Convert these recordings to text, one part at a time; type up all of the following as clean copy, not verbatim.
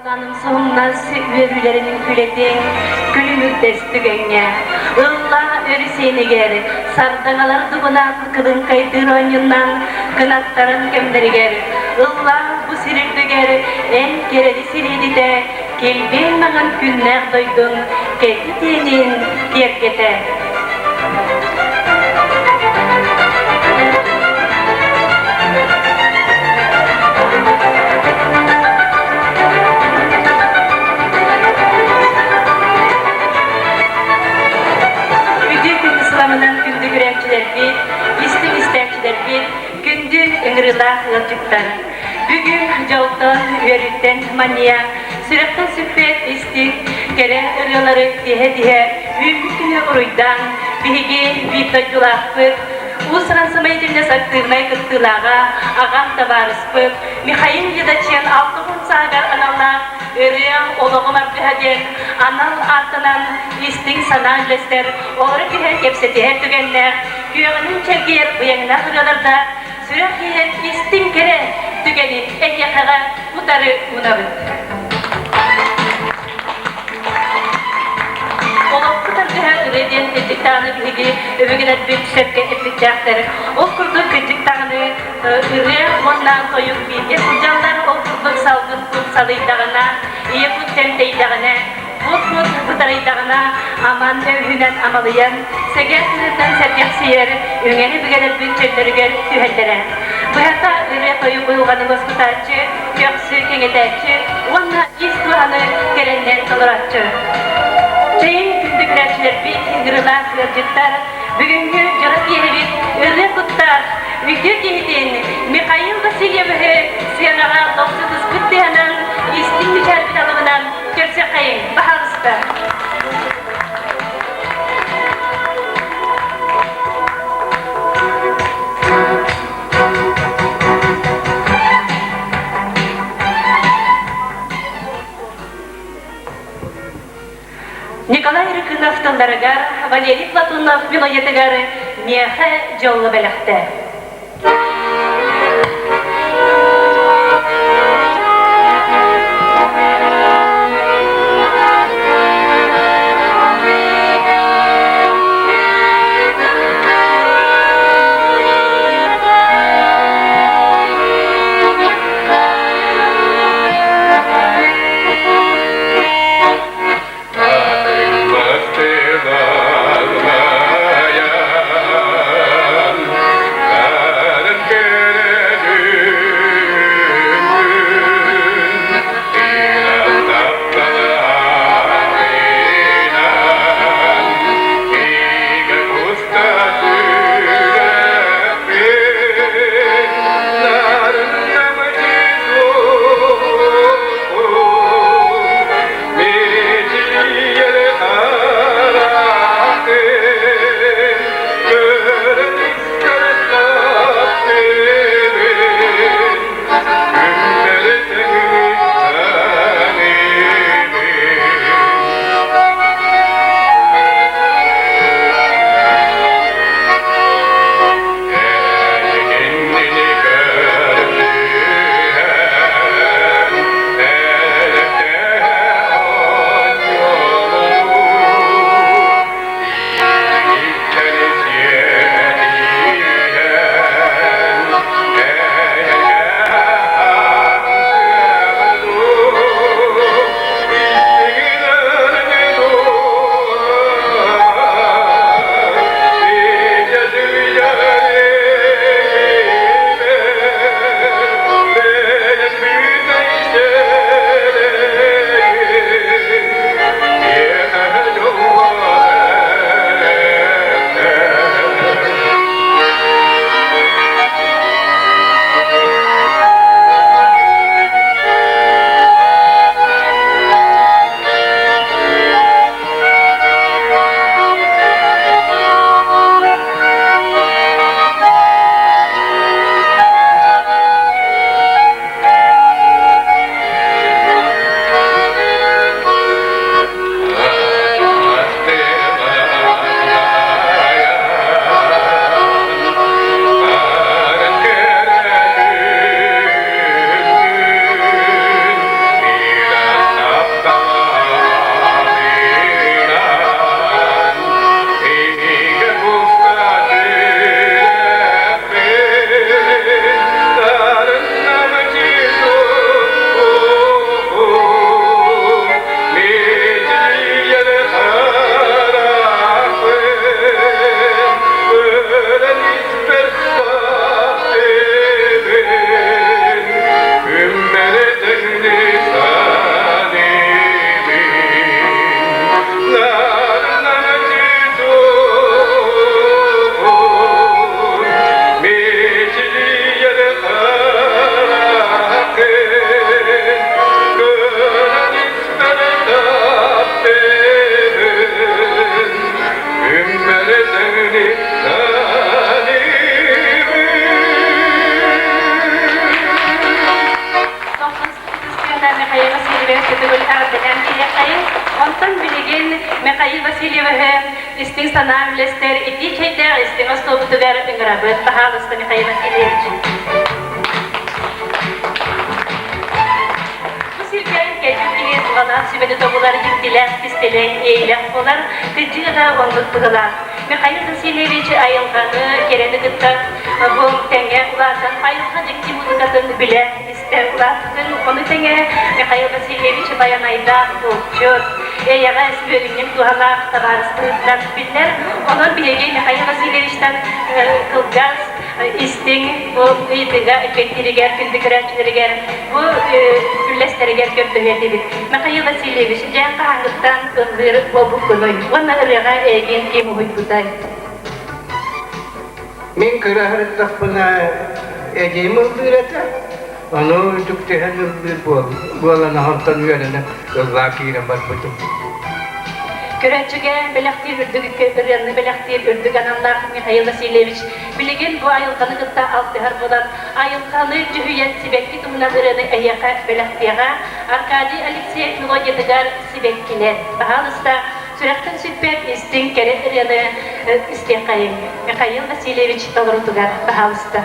Ondanın sonuna süvürlerinin kületi, külümü destügenge. Ulla örüseyni geri, sardağalar dıgına kılın kaydır oyundan, kınakların kemleri geri. Ulla bu sirirdi geri, en kereli siridi de, kelbilmeğin günler doydun, kendi dinin tergete. Gündü gürenciler bir, istim istemciler bir, gündü ıngırıla yolcuklar. Bugün joldan, yörükten manya, sürekten süpet istik, kere ırıları dihe, mümkünü uruydan, bihigi vitacılakpık, Usran samayıcımda saktırmay kıttılağa, ağam tabarıspık, Mikhail Yıdaçyan altıgın sağgar analar, Örüyen oluğum abdühaden, anal artanan istin sanan lester, oğru güher kepsetiher tügenler, güyanın çergiyer uyanına hırılarda, sürak yiyen istin kere tügeni ehyakağa utarı unabın. Olup kutar güher üreden ettik tağını bilgi, öbügün etbin şerke ettik dağları. O kurdu küçük tağını ürüyen ondan soyun bilgi, sıcanlar o kurdu salgın salıydağına, iyi bu temdeydağına, Mut kutarıydağına aman dövhünen amalıyan, segersinizden sergek siyer, üngeni bügeler bütçeleri gel tühellere. Bu hatta ürüye koyu uyuğanı kutarçı, köksü kengeterçi, onunla istuğanı gelenler kılıratçı. Çayın gündüklerçiler bir ingırılan sığırcıklar, bugünkü cırık yeğenit ürüye kuttar, Victor Cihidin, Mikhail Vasilyev'i sığınağa 99 kutlayanan, istin müçerbi dalımından görse kayın, baharısta. Nikolay Rıkınov tıllarıgar, Valeri Platonov vilayetigar, Miyaha jollı belakte. Янда Михаил Васильевич Тетугул Арден Киякай, онтон билеген Михаил Васильевич истин санам лестер ити чайда истин остобутугар инграбет тахалыста Михаил Васильевич. Сиркән кәҗү килес гына сибеде табулар диктиләр кистелән эйләп булар тиҗида ондыктыгылар. Михаил Васильевич айылганы керене дитта бу тәңгә улардан айылга дикти музыкатын белә истә улардан оны тәңгә Михаил Васильевич баянайда булчыр. Яга сберинен туһана табарыстырдан билләр. Онын билеге Михаил Васильевичтан кылгас истин бу идега экентерегә киндикрәчләргә бу бүләстерегә көтүгә дип. Михаил Васильевич җан каңгыттан кызыр бу кылый. Wana рәга эген кем буйдай. Мен кырахыртак бына эҗеме бирәтә. Аны түктәһән бер буалана хантан юәләнә вакыйран бар буту. Көрәчегә беләктир үрдүгә беләктир үрдүгән Аллаһ Михаил Васильевич билеген бу айылганы гытта алтыһар булар. Айылганы җүһият сибәкки тумна берене әйәкә беләктиягә Аркадий Алексей Мелодиядәр сибәккиләр. Баһалыста сүрәттән сүпәт истин кәрәтәрәне истәкәй. Михаил Васильевич Таврутугар баһалыста.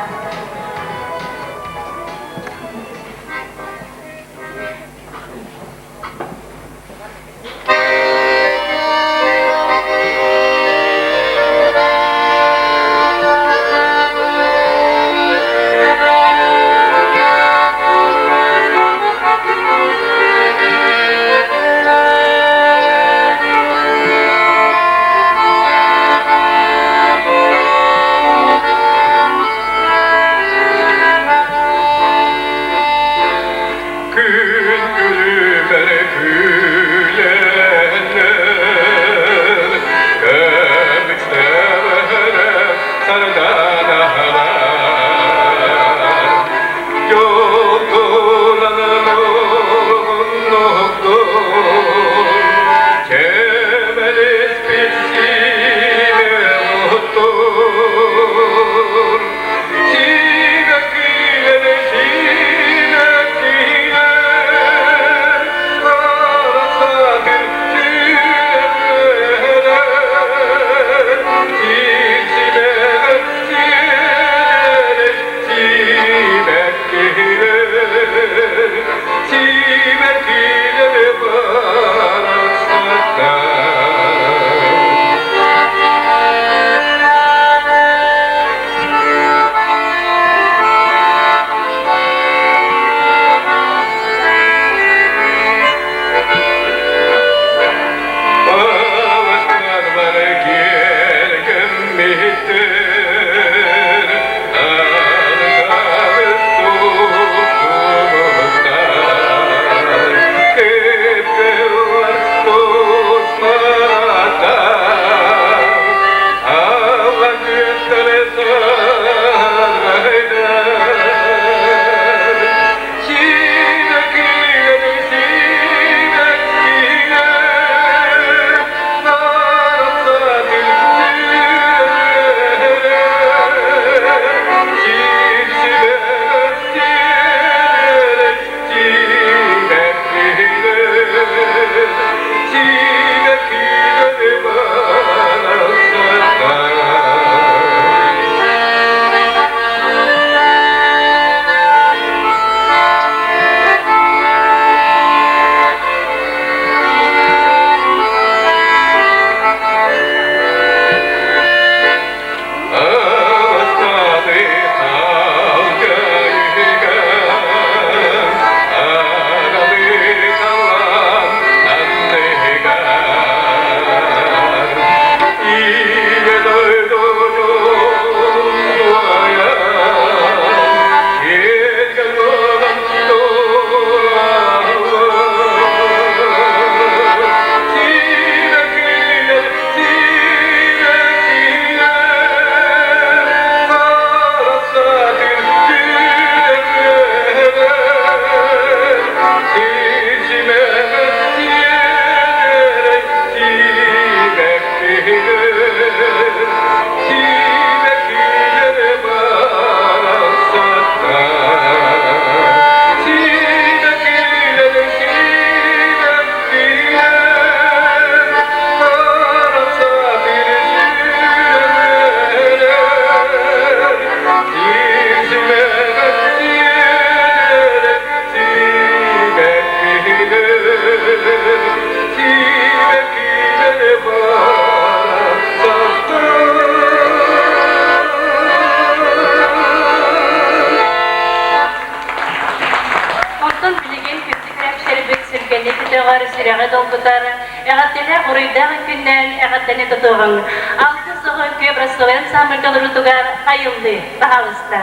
var sirege doldutar. Egatele uruydan günden egatene tutuğun. Altı soğuk köbrasıven samırdalı tugar ayıldı. Bahalısta.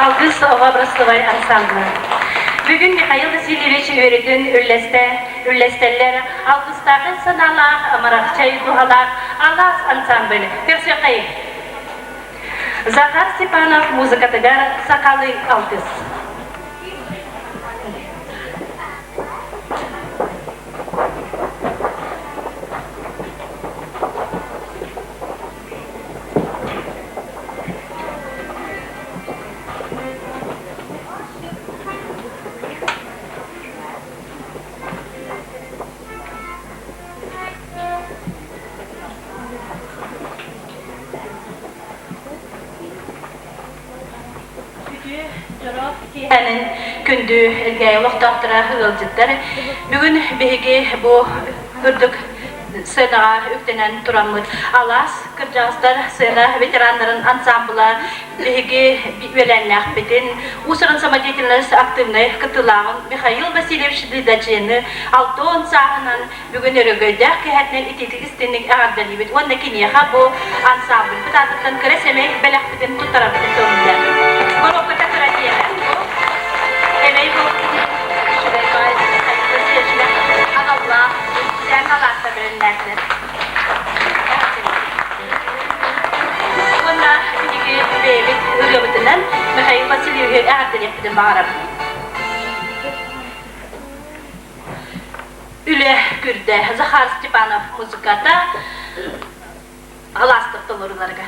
Algıs Ovabrastovay ansamblı. Bugün Mikhail Vasilyevich öğretmen ürlesteller, algıstағы sanalaq, amarakçay duhalaq, Alas ansamblı. Persiyakayı. Zakhar Stepanov muzikatıgar sakalı algıs. Әнін күнді әлгәй олық доктора хығылжыттар. Бүгін беге bu hürdük sığınağa üktenen turamız. Alas, Kırcağızlar sığına veteranların ansambıla bilgi verenler beden. Usuran samadiyetileriniz aktivne kıtılağın Mikhail Vasilyevich Lidaceni Alton sahınan bugün örgüydek kehetinden ititik istenik ağırdan ibet. Onda kiniyaha bu ansambıl. Bıtatıktan kreseme belak beden tutarabıdı sonunda. Korokta katıratiyemez bu. Emeği bu. Şuraya gayet hayırlı seyirciler. Allah, sen Allah'ta verenlerdir. Bunda bilgi beylik ürgübütünden Mikhail Vasilyevich ağırdan yapıdım bağırım. Üle Gürde, Zakhar Stepanov muzikada Alastık dolurlarga.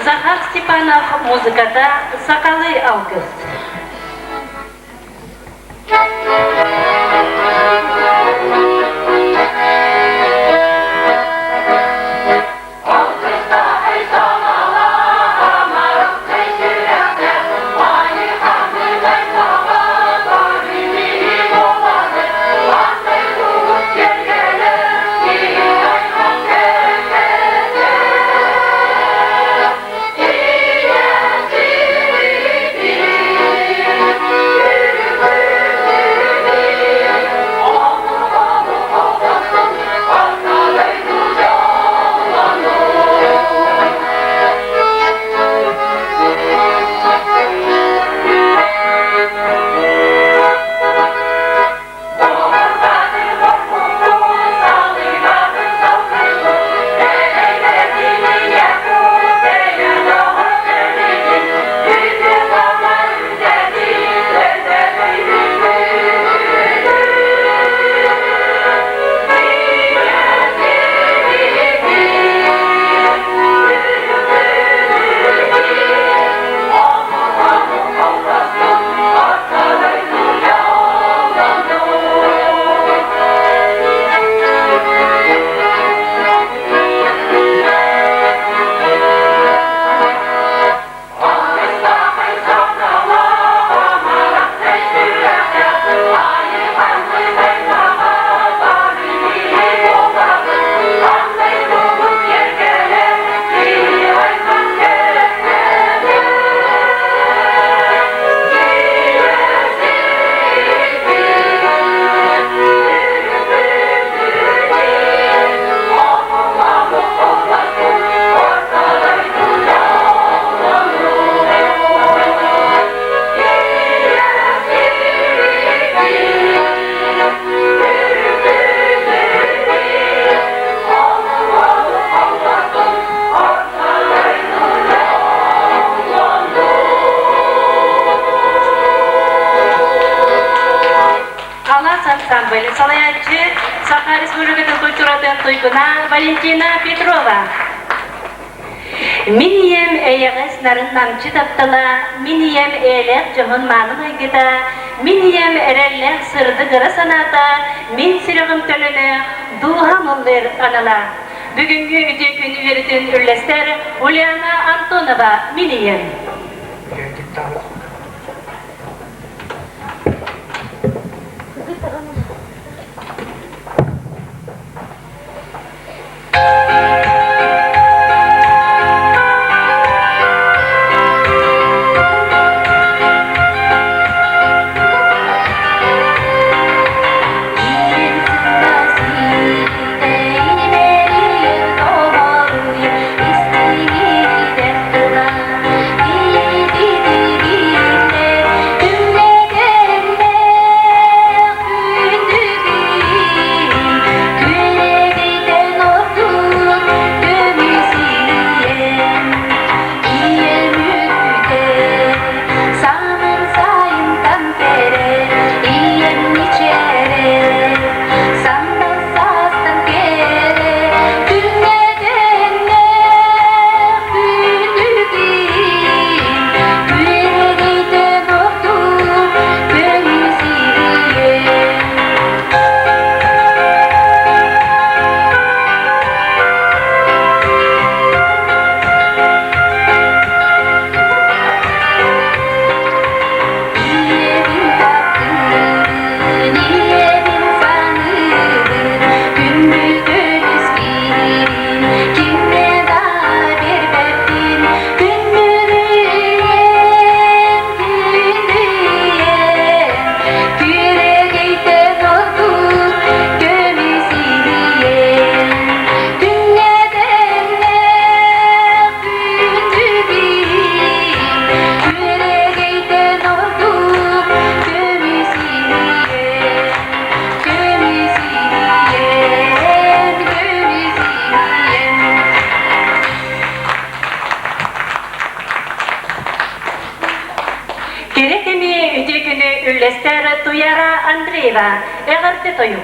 Zakhar Stepanov muzikada Saqalı Avgust. Yeah. Бас ансамбль салаячы Саха Республикатын тойчуратын тойгуна Валентина Петрова. Минием эйегес нарын намчы таптала, минием эйлек жоғын маңын айгыда, минием эреллек сырды гыры саната, min сирығым төліні дуған ұллер анала. Бүгінгі үте күні веретін үрлестер Ульяна Антонова, минием. Üllester Tuyara Andreeva, Egarte Toyuk.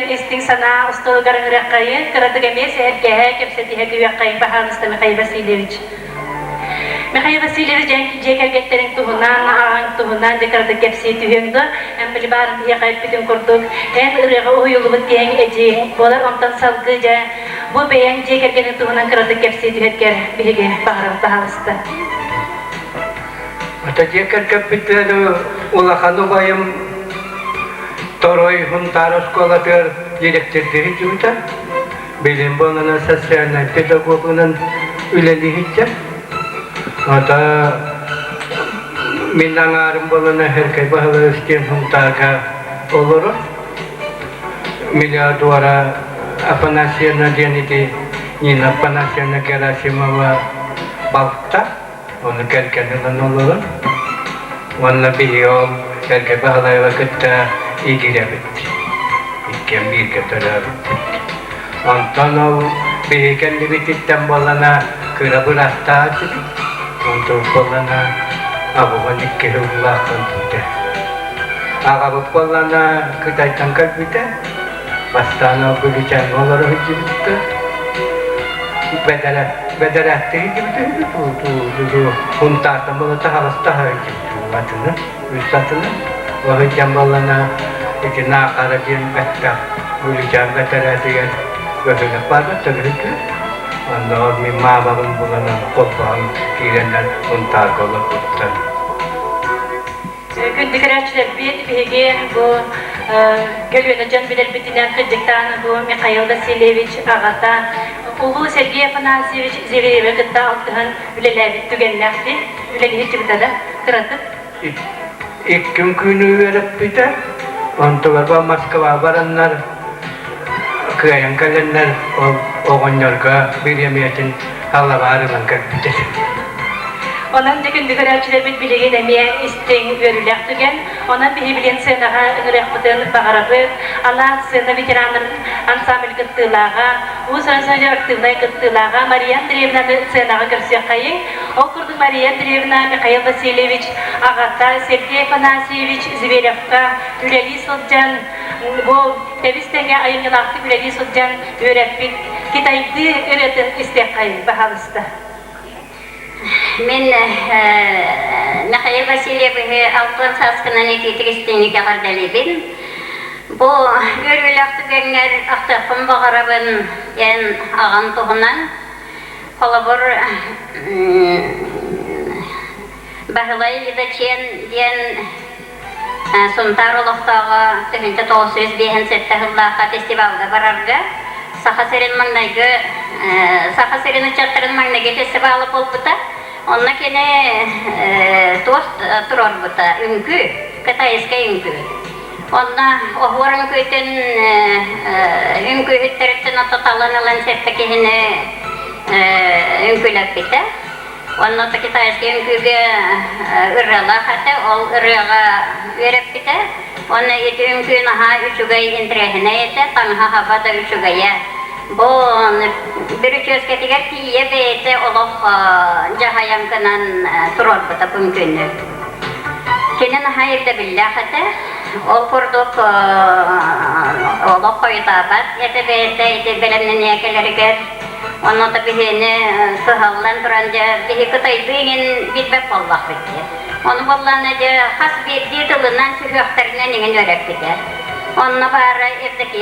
Isting sana ustalı garangırak kayın, kıradıga mesi erkeğe kepseti hediye kayın bahanısta Mikhail Vasilyevich. Mikhail Vasilyevich cekergetlerin tuhunan, ağın tuhunan dekaradı kepsi tühündü. Hem bir barın diye kayıp bütün kurduk. En ırığı uyulubut diyen eci, bolar ondan salgıca. Bu beyan cekergetin tuhunan kıradı kepsi tühetker bilgi bahanısta. Ata cekergetleri ulakanu bayım Toroy Huntaro Skoladır direktörleri juta. Bilim bolana sosyal pedagogunun üleli hiç. Ata minangarım bolana herkay bahalı isteyen Huntaga olur. Milyar duara apa nasional diyan iti Nina Panasya Gerasимова Balta, onu kerken'den olur. Onunla bir yol, kerke bağlayla kıtta ilgili bitti. İkken bir ketara bitti. Ondan o bir kendi bititten bolana kıra bıraktı açık. Ondan bolana abuğun ikkeli ullahın bitti. Ağabey bolana kıtaytan kalbite. Bastana gülücen olur hıcı bitti. Bederet değil gibi bu huntardan bunu da havasta hıcı atını, üst atını. O hıcı bolana iki nakara diyen bekta gülücen bederet diyen gözüne parla tabii ki. Ondan mimma babın bulana kopağın kirenden huntar kolu kuttan. Gündük araçlar bir bu gölüne can bilir bitinen kıcıktan bu Mikhail Vasilyevich ağata Ulu Sergey Afanasiyevich Zevyevi gıtta altıhan ülelebit tügenlerdi. Üleli hiç bitada kıratıp. İlk gün günü verip biter. Ondan sonra Moskva varanlar kıyan kalenler oğunlarga bir yemeğin Allah varılan kalbiter. Onun da gündük araçlar bir bilgi demeye isteğin görülek tügen. Onun bir bilen senaha ırakıdığını bağırıp Allah sena veteranlar ansambil gıttığılağa bu sırasında aktığına gıttığılağa Mariya Andreevna'nı senaha görsek kayın. O kurdu Mariya Andreevna Mikhail Vasilyevich ağata Sergey Afanasiyevich Zverevka üleli sodcan bu tevistenge ayın aktif üleli sodcan öğretmek kitaydı öğretin istek kayın bahalısta. Men Mikhail Vasilyevich altın saskından etitristini kağırdalibin. Bu görülüktü genler aktapın bağırabın en ağan tohunan. Kolabor Bahılay Lidaçiyen diyen Suntar Oloqtağı 1905 hıllaqa festivalda bararga. Saha serin mangnayga, saha serin uçakların mangnayga festivali bolbuta. Onna kene tost turor buta, ünkü, Kıtayıska ünkü. Onna ohuarın köyten ünkü hütteretten atalanılan sertekehine ünkülak bita. Onna da Kıtayıska ünküge ırrala hata, ol ırraga verip bita. Onna eti ünkü naha üçügay intrehine ete, tanha havada üçügaya. Bu bir çözketiger tiye beyte olup cahayankınan turor buta mümkünü. Senin hayırda billahate, ol kurduk olup koyutabat, ete beyte ete belemnin yekeleri onu da bihini sıhallan duranca bihi kıtaydığın bitbep Allah bitti. Onu vallahi has bir dilinden sürüyorlarından ingen öğret biter. Onunla bari evdeki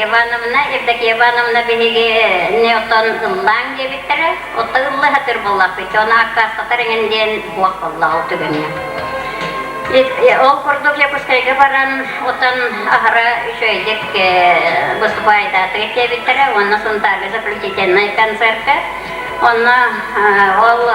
Ivanovna bihigi ne otan ıllan diye bitere, o da ıllı hatır bullak bitti. Onu akkastakar ingen buak bullak oldu gönlü. Ol kurduk Yakuskayga baran otan ahara şöydek Bustupayda atı bitere, onu suntarga saplıçetenay konserka. Ona ol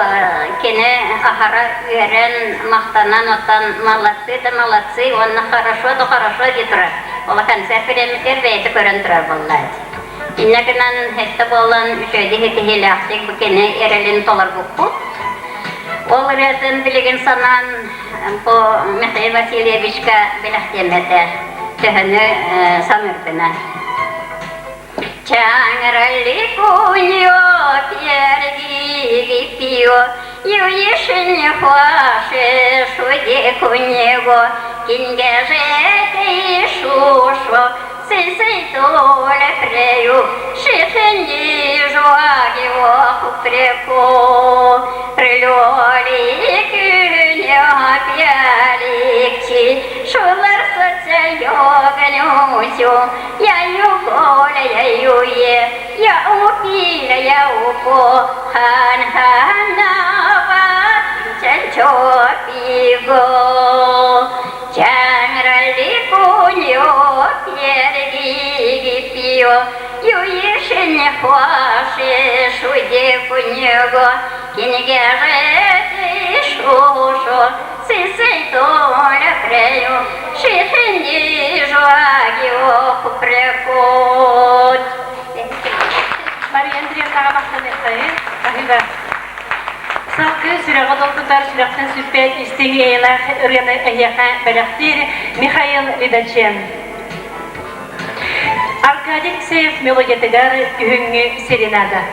kene ahara veren mahtanan otan malatsi, ona хорошо diturar. Ola konser veremiter ve eti körün turar vallahi. İnnekinden hette bolan şöyle heti hilahtik bu kene erelin tolar bukku. Ol resim bilgin sanan bu Mikhail Vasilyevich'ka bilahdiyemete tühünü samırtına. Çağrılı kunyo pierdi piyo Юешень хуаше шуде кунего Кингежете и шушо Сисей толе прею Шихенди жуаги охупреку Прилёли кюня пяликчи Шулар соця йоганюсю Я юголя, я юе Я упиля, я упо Хан-хана Чопиго, чанрали куньо, перги пио, юешень хуаши, шуде куньего, кингежети шушо, сисей толя прею, шихенди жуагио купрекот. Мария Андреевна, Спасибо. Салкы сүрәгә долдытар сүрәктән сүпәт истеге яла рыны әйәкә бәләхтир Михаил Лидачен. Аркадий Ксеев мелодиятегар үһүңгү серенада.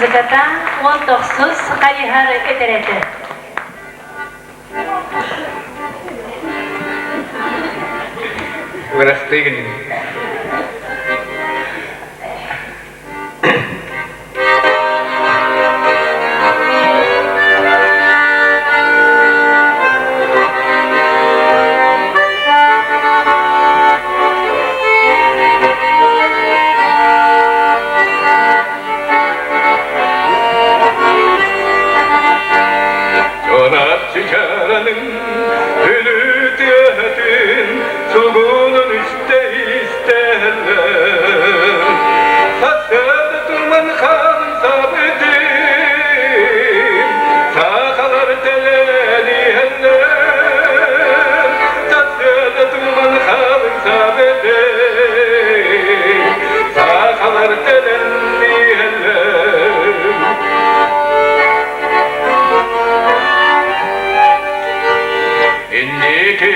музыкадан онтоксуз кайыгары этерети. Вырастыгын. Çorap çıkarının ölü diyetin Tuğunun üstte isterler Saçlarda durman kanım sabedim Sakalar teleni eller Saçlarda durman kanım sabedim Sakalar teleni eller İnniki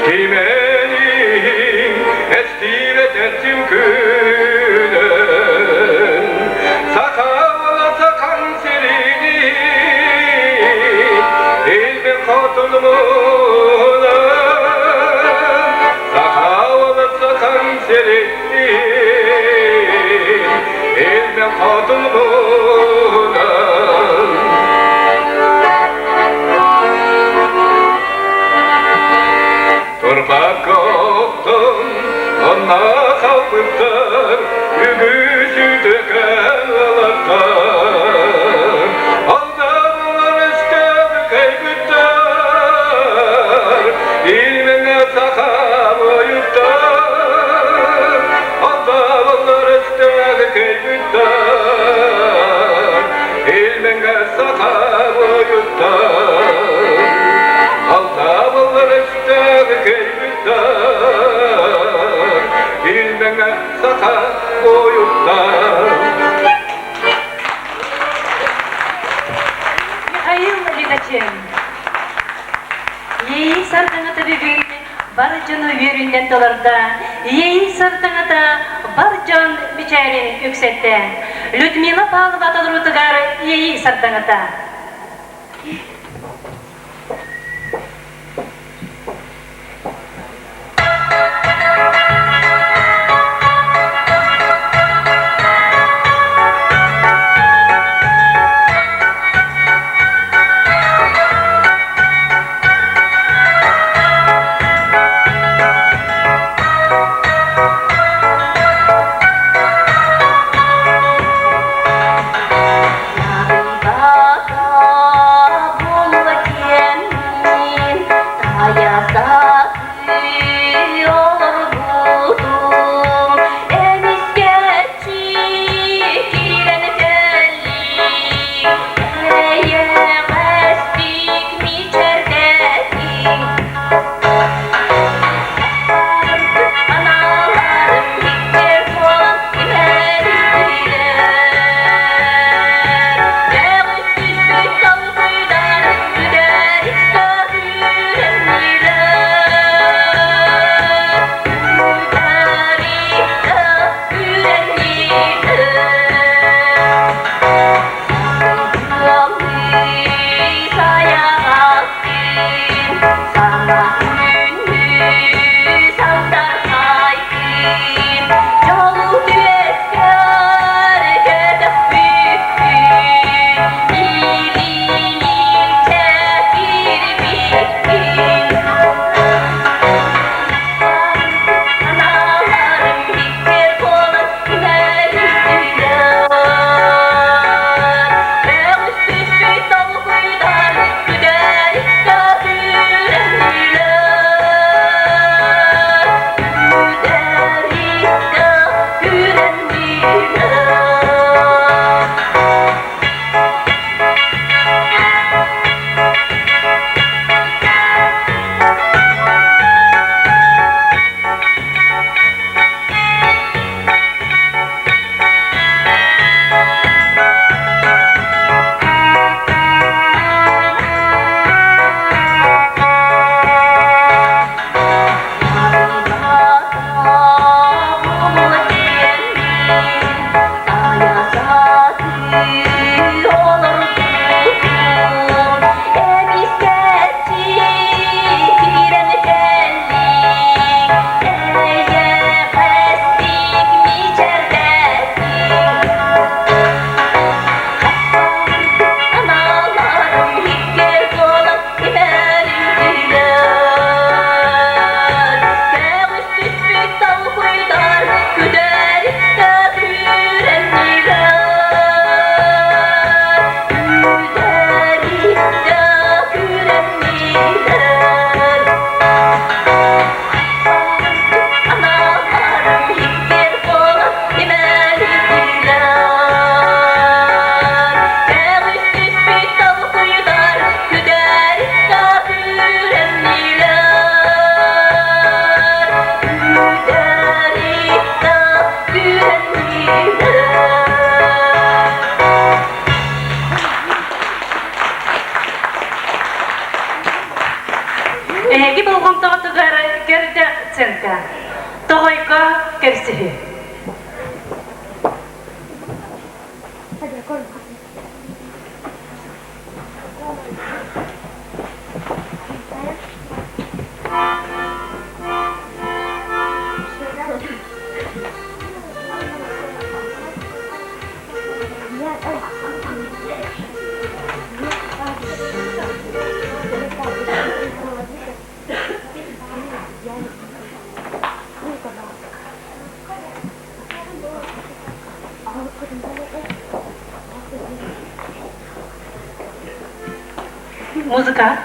kimenin estiret ettim gülen Sakala sakan sirini ilmin kotulmuna Sakala sakan sirini ilmin kotulmuna Torpak koptum, ona kalmışlar, yüzü döken alaklar. Aldamlar istem kaybettar, ilmine sakam oyuttar. Aldamlar istem kaybettar, ilmine sakam oyuttar. Aldamlar istem kaybettar, ilmine sakam oyuttar. Hayır Lidacığım. Yeği sartana tabi gün barcını yüründen dolarda. Yeği sartana da barcan biçeri yüksette. Людмила Павлова Тодорутугар yeği sartana da. Bakın Даценко. Тохойко Керсихи. Музыка.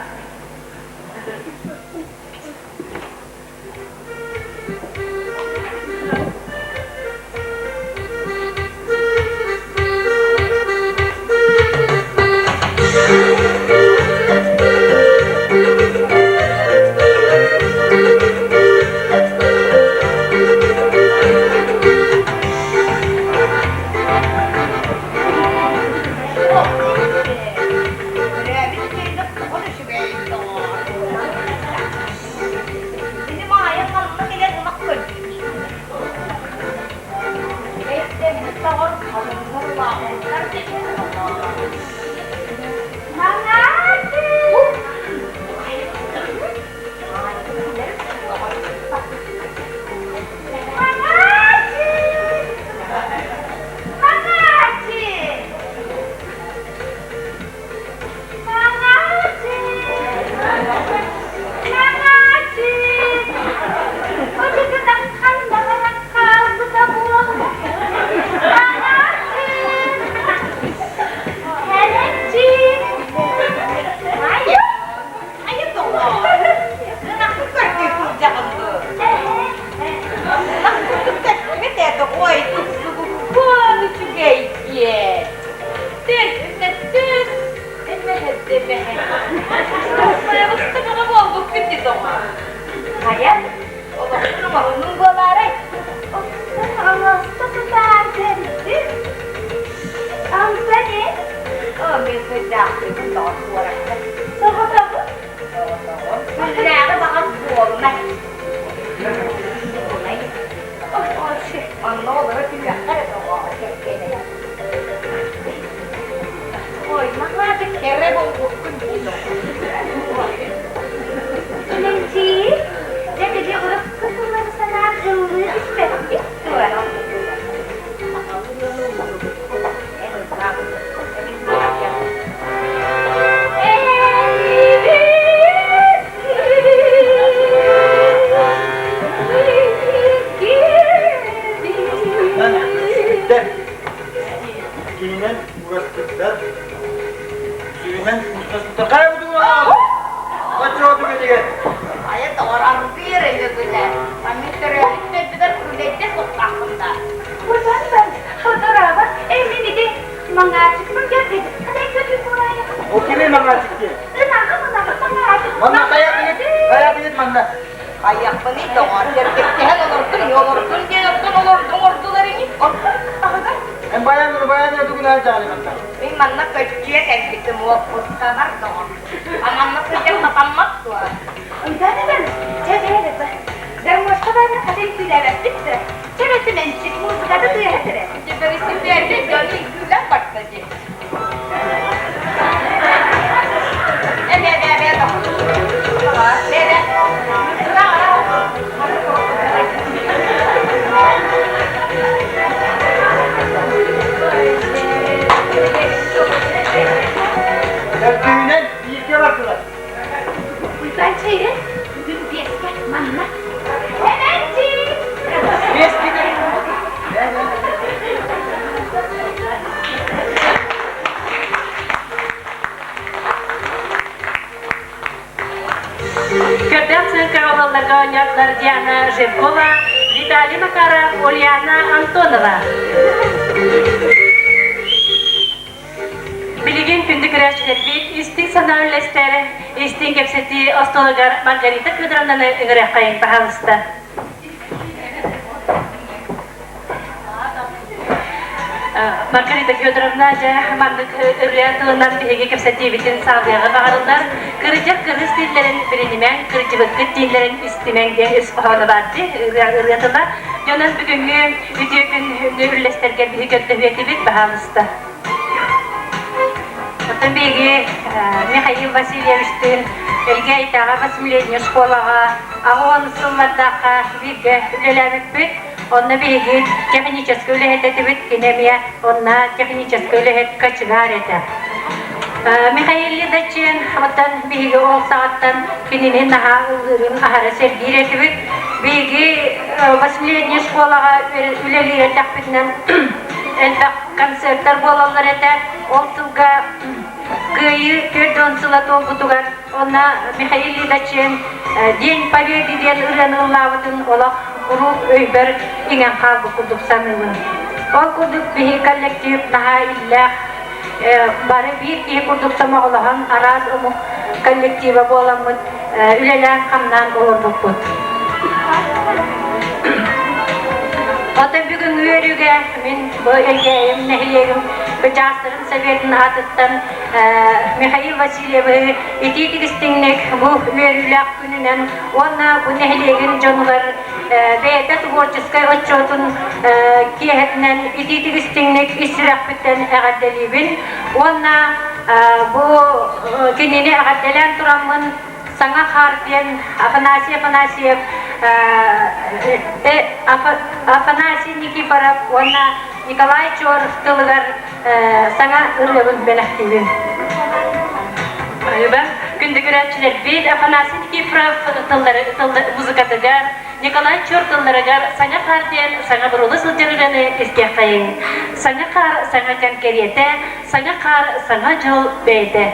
Диана Жиркова, Виталий Макаров, Ульяна Антонова. Билеген күндік рәштербек, истин санау лестері, истин кепсети остологар Маргарита Федоровнаны үңірек қайын пахалысты. Margarita Fyodorovna mandık rüyatığından bir kepsetiyebitin sağlayağı bağırırlar. Kırıcak kırız dillerin birinimen, kırıcı vakit dillerin üstümen diye üspahana vardı rüyatığında. Jonas bugünkü videogun ürleştirgen bir götte hüyeti bit bahalısında. Otan begi Mikhail Vasilyevich'tin elge aytağa basmileniyor şkolağa, ağın sıllardağa birge ülelemek bit. Onna begi техническое ülehete bit kinemiye, onna техническое ülehete kaçıgar ete. Mikhail Lidachin, otan begi ol saattan kininin naha ılırın ahara sergir ete bit. Begi basmileniyor şkolağa üleliye takbitinden elbaq konsertler bolallar ete. Olsılga Gıyı tördön sıla dolgudugar, ona Mikhail Lidachin Den Победы den ıranın lavıdın olaq grup öyber ingen kaldı kurduk sanılın. O kurduk bihi kollektiv naha illa bari bir kihi kurduk sama olahan araz umuk kollektiva bolamın üleler kamdan olurduk bud. Otan bugün üyerüge min bu elgeyim, nehiliyegim Bıcastırın Sovyet'in adıttan Mikhail Vasilyev'i itiğistinlik bu üyerülük gününden ona bu nehiliyegin canılar ve tvorческой отчетun kiyetinden itiğistinlik israf bitten ağaddelibin ona bu gününü ağaddelen turamın sana harfiyen Afanasyev Afanasy Nikiforov ona Nikolay Chorov tılgar sana ırığın belahtivin. Ben günde güreççiler bir Afanasy Nikiforov tılları muzikatıgar Nikolay Chorov tıllarıgar sana harfiyen sana burulu sılcırığını iskiyakayın. Sana kar sana temkeriyete, sana kar sana jıl beyde.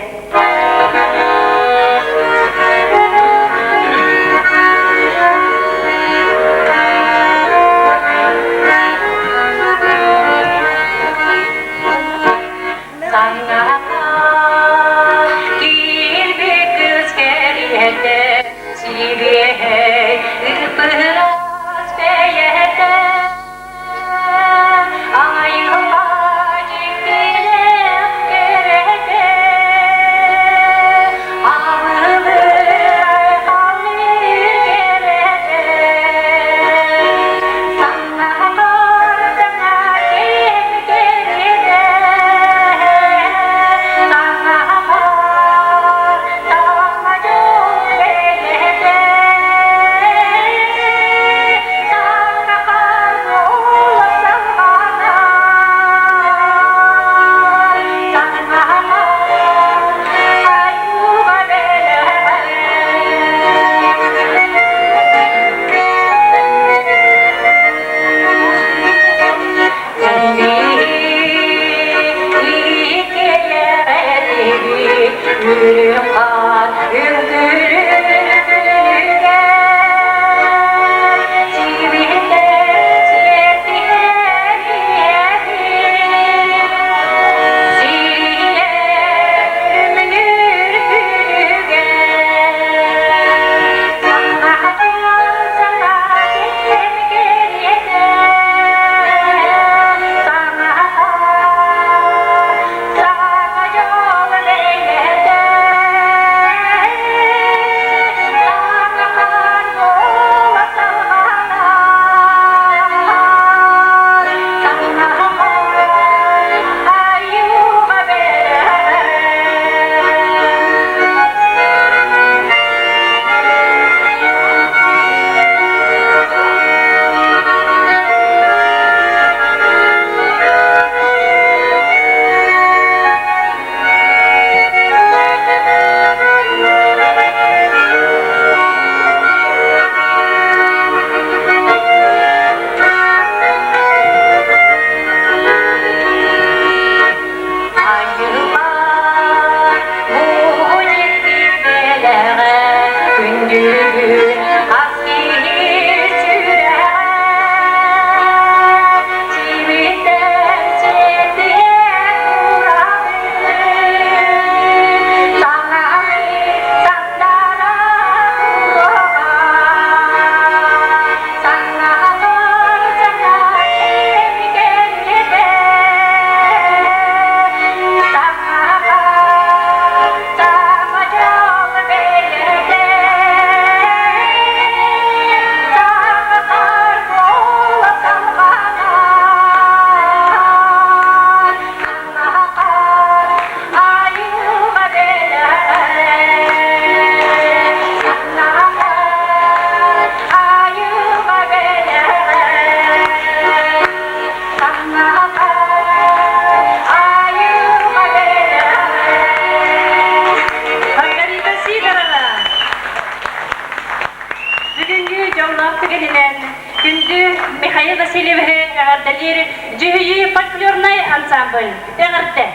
Allah tügelinen. Gündü Mikhail Vasilyev'e ağırdalir Cühüyü folklornay ansambl. Ağırda.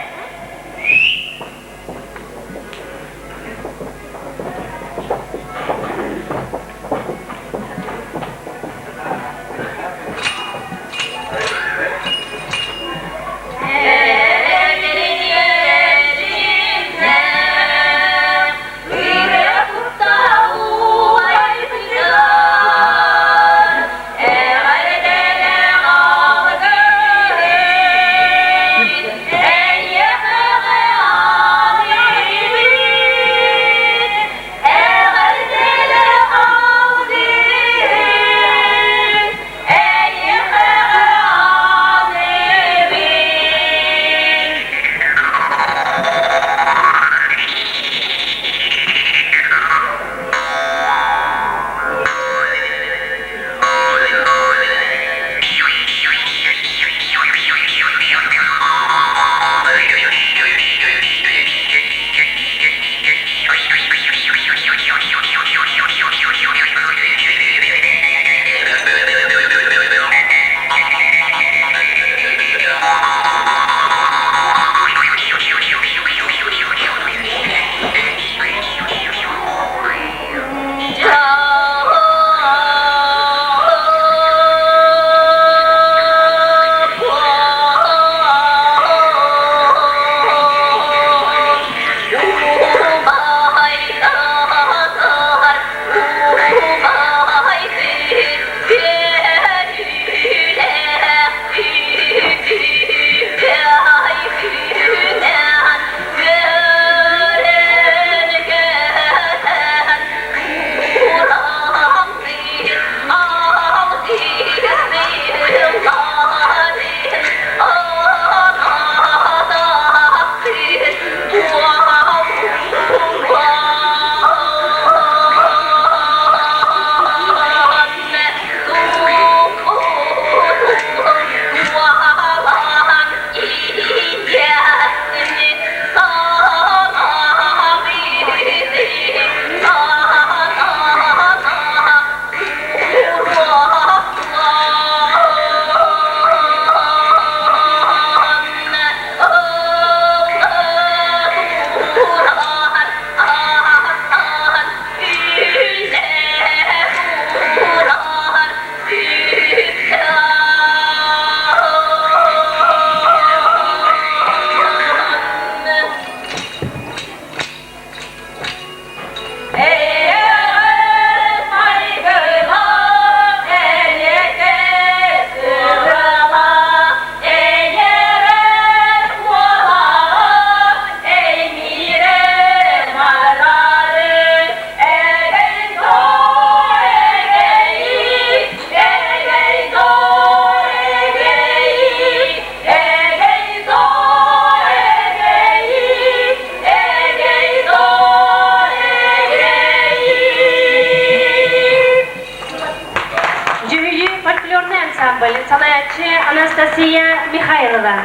Salayatçı Anastasiya Mikhailova.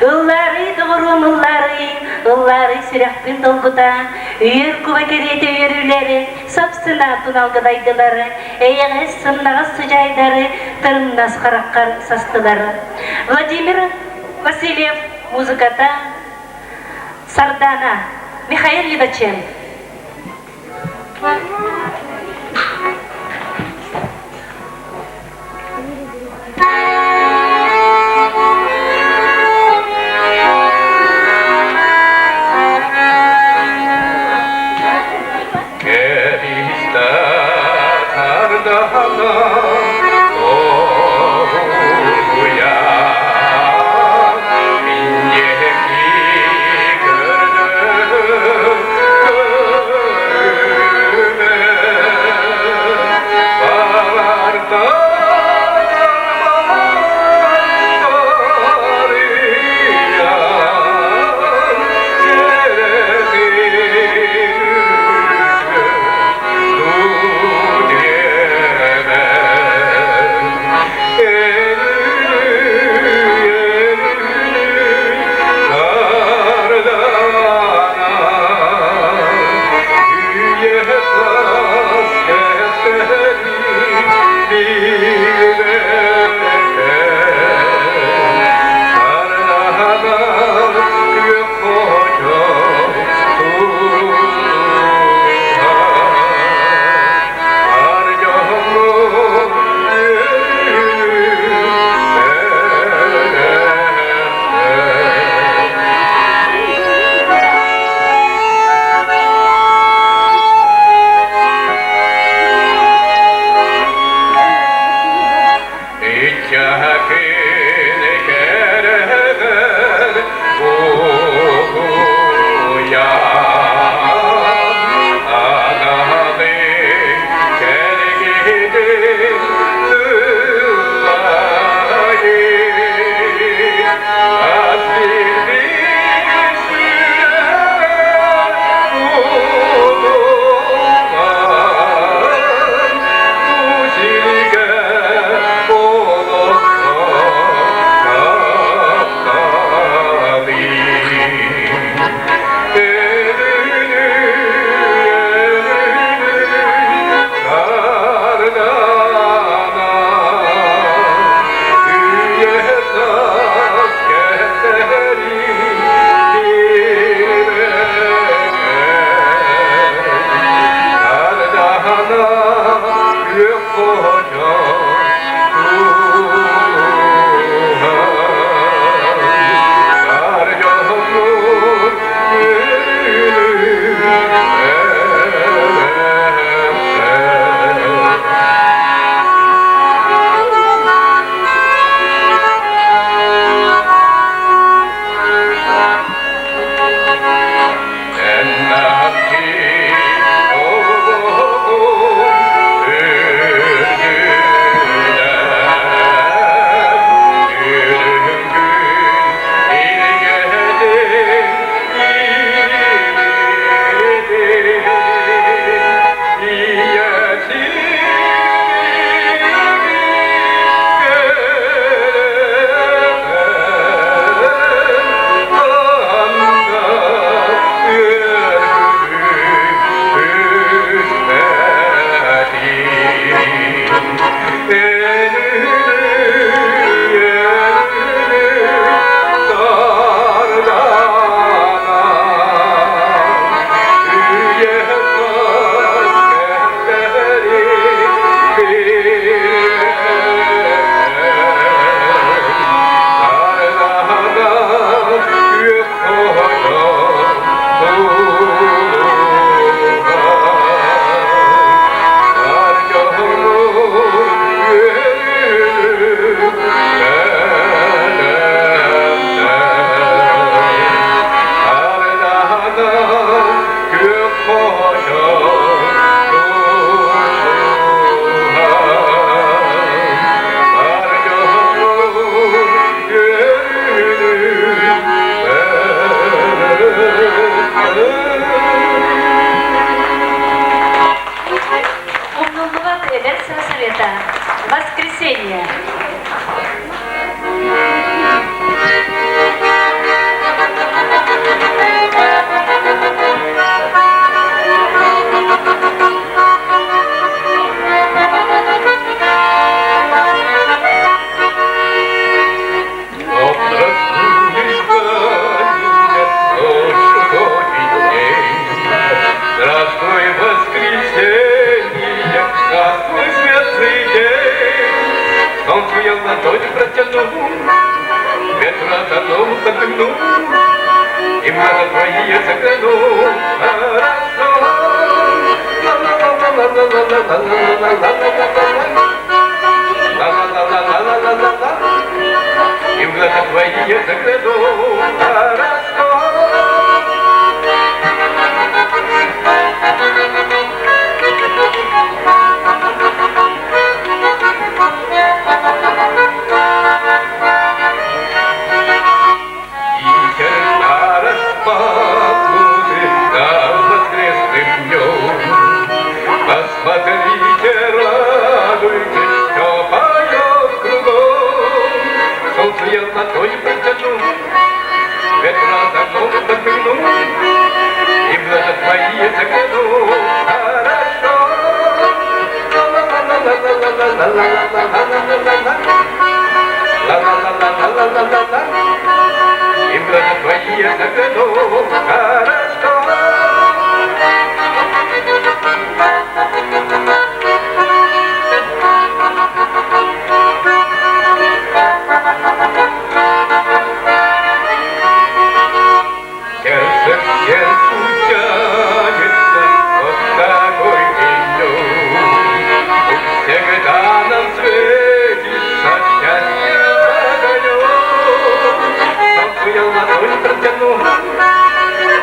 Ыллары doğrun ыллары сүрәкпен долгуда, үйір күбәкереті үйірілері, собственно туналгыдайдылары, әйеңіз сыннағыз сұжайдары, тырымнас қараққар састылары. Владимир Васильев музыката Сардана Михаил Левачен. Воскресенье. Я в ладони протянул, ветру отогнул, подогнул, и надо твои заглянул. И в глаза твои заглянул. Посмотрите, радуйтесь, все поет кругом. Солнце я в ладони протяну, ветра давно подмигну, и в глаза твои загляну. Хорошо. И в глаза твои загляну. Хорошо.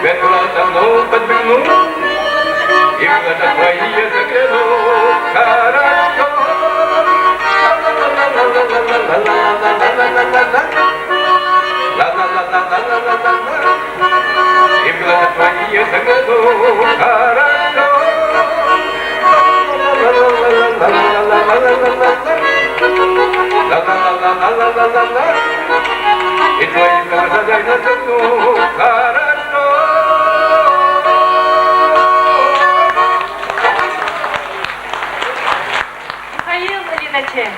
Ветра давно подмигну, и в глаза твои загляну. Хорошо. И в глаза твои загляну. Хорошо. И твои глаза загляну. Хорошо. Михаил Ильичевич.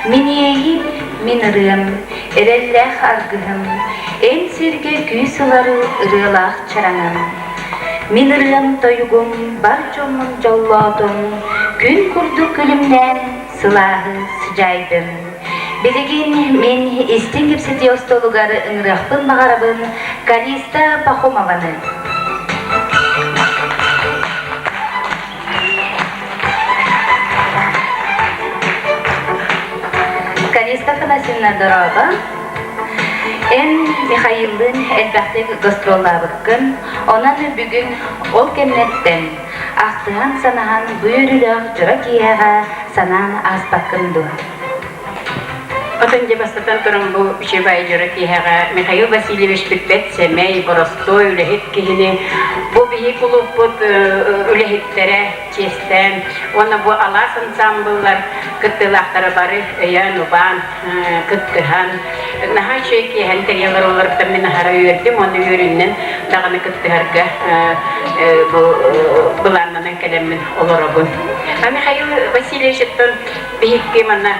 Минеи минрым, Erelleh argıhım, en sirge güysıları ırığlaq çaranım. Min ırığım toyugum, bar çomun jolladum, gün kurdu külümden sılahı sıcaydım. Biligin min istin gipsiti ostolugarı ınrıqpın bağarabın Kalista Pahomavanı. Kalista Fanasina Doraba, en Mikhail'in elbette gastrolabıkkın, onan bugün ol kennetten, aktıhan sanahan buyurulaq jura kiyağa sanan asbakındı. Отын жебастатан туран бу Шебай Жоракиһаға Михаил Васильевич Бекбет Семей Боростой үлэһит киһини бу биһи кулуппут үлэһиттере честен оны бу алас ансамбльлар кыттылахтары бары Өйән Убан кыттыхан наһа чөйкиһэн терьялар оларыптан мен аһара үөрдим оны үөрүннен даганы кыттыһарга бу быланнанан келеммин олоробун Михаил Васильевич оттон биһикки манна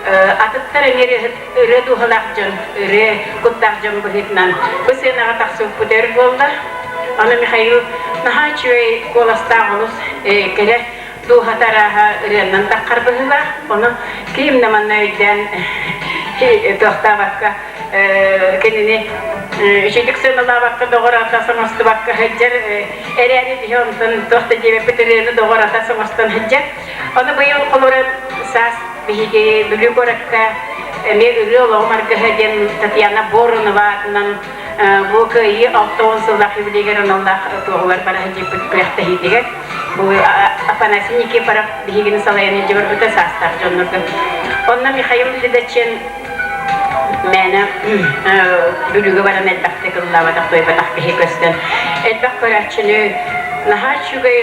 атыттар эре духалакжан эре куттакжан бухитнан бысынаға тақсып пудер болды аны Михаил нахачуэй коластағылыс келе духатараға эреннан таққар быхыла оны киімнаман өйден тоқтабаққа кеніне үшілік сымылабаққа доғырата сыңыстыбаққа хыджар әрәрі дихонтын тоқта жебе петерені доғырата сыңыстын хыджар оны бұйыл қолыры сас биһиги бүлү көрөккө эми үрү олоомарга хеден Татьяна Боронова атынан бу кыйы 6 сылдак юбилейгер оноллах тоголар бара хеджиппит кырахта хидиге бу Афанасий Никифоров биһигини салайаны жибарбыта састак жоннурду онна Михаил Лидачен мэна бүлүгө баран элбакты кыллаба тактой батак биһи көстөн элбак көрөчүнү нахачугай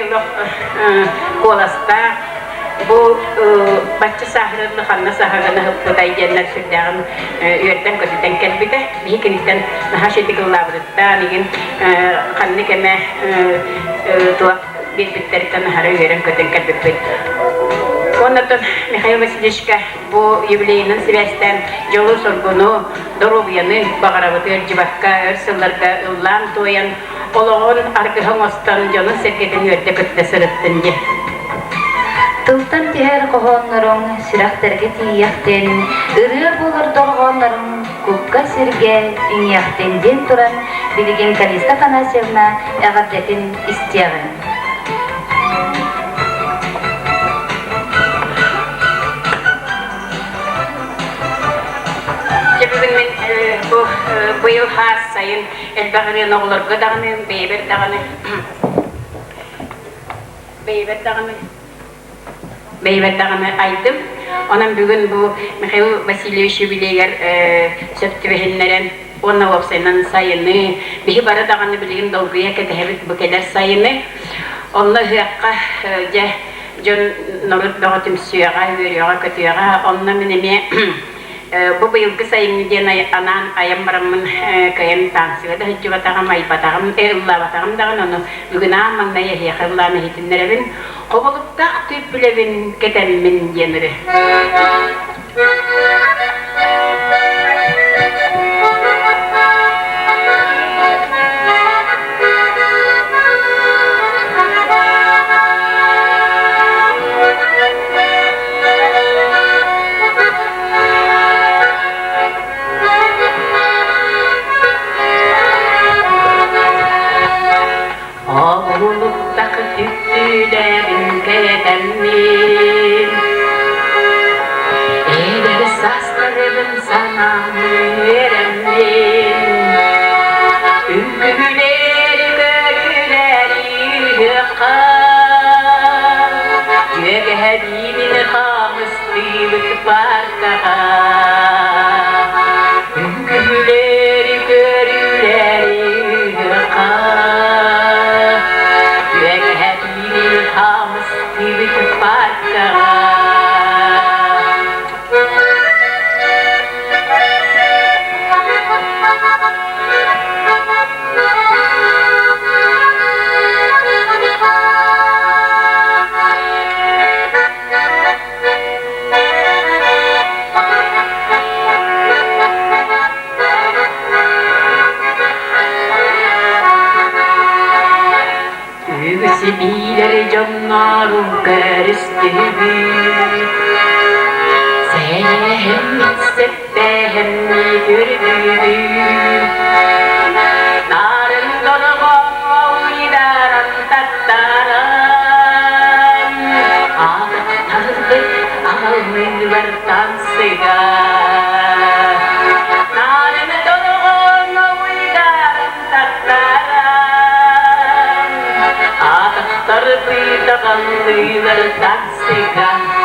коласта bu bacı sahırını xanna sahagana hıpıday jenler sürdağın üyerden kötüden kelbide bihikinisten nahaşetik ıllabıdıtta nigin xanni keme tuak birbitlerden nahara üyeren kötüden kelbide ondan Mikhail Vasilyevичка bu юбилейнин связьтен жолу соргуну доробьяны багарабыты ыржыбакка өрсылларга ыллан тоян ологон аркыхың остан жонун сергеден үерде көтте сырыттын же Tıltan tiher kohonlarım, sirahterge tiyahten, ırıya bulur dolğonlarım, kupka sirge, inyahten den turan, biligin Kalista Fanasevna, ağabdetin istiyağın. Bugün men bu yıl has sayın elbağırın oğullarga dağını, Beybettağını aydım. Onun bugün bu Mikhail Vasilyevich юбилейгер söktübehinleren ona opsaynan sayını, bihi bara dağını bilgin dolguya ketehebit bu keler sayını. Onunla hıyakka John Norut Dağıtım Süyağa, Hüryağa, Kötüyağa, onunla minime bu yılgı sayını diyen anan ayam baramın kayan tansiga da hıcı batağım, ay batağım, Allah batağım dağın onu bugün ağamın naya hıyakı Allah'ın hitinlerin Kovulup dağ tüpülevin ketemmin yeniri. Kovulup dağ tüpülevin ketemmin Eğer saslarım sana veremmin Üngüleri görgüleri yıkar Yüreğimin kamıstıylık barkağa Üngüleri görgüleri yıkar Yüreğimin kamıstıylık barkağa Sibileri canlarım kerestimi Seni hem hissetti hem gördüm Narın dolgun uydaran tattaran Ağlattardı ağlamın vartan sigar Narın dolgun uydaran tattaran Ağlattardı ağlamın vartan sigar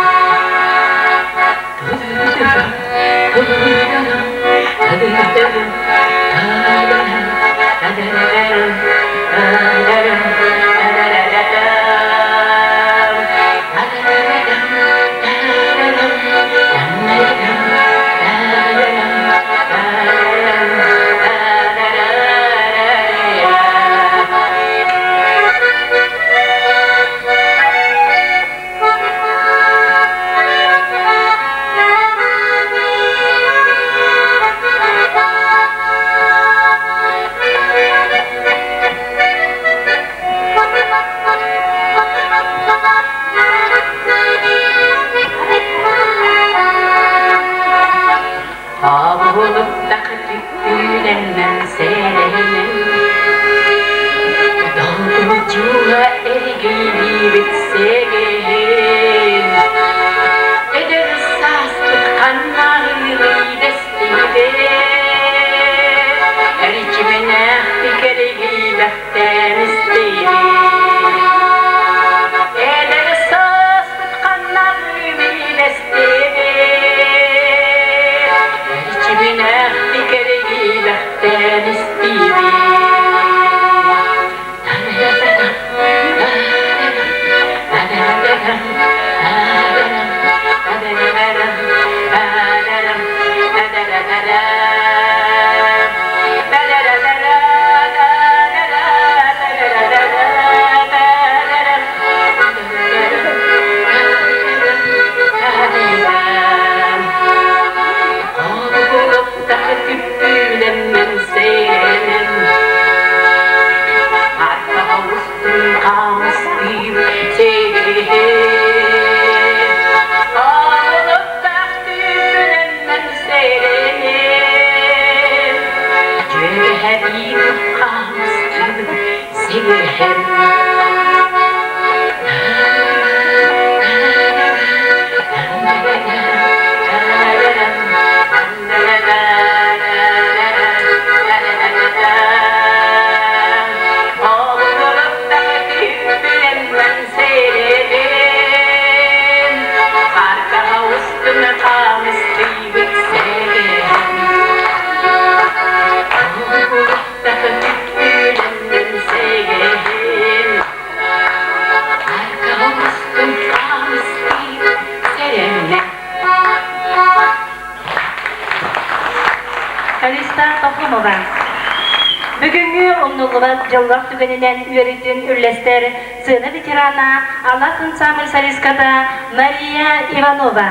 Бүгүнкү умнулубат жылдак түгөнүнөн үөрүтүн үрлестер сыны ветерана Аллах ансамбль солистката Мария Иванова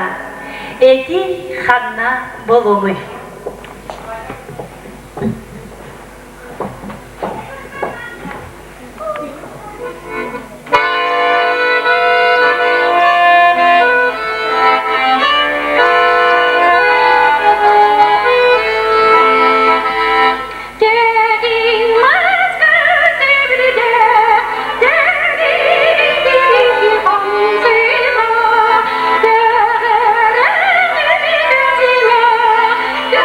эти Ханна Болоны. Yeah.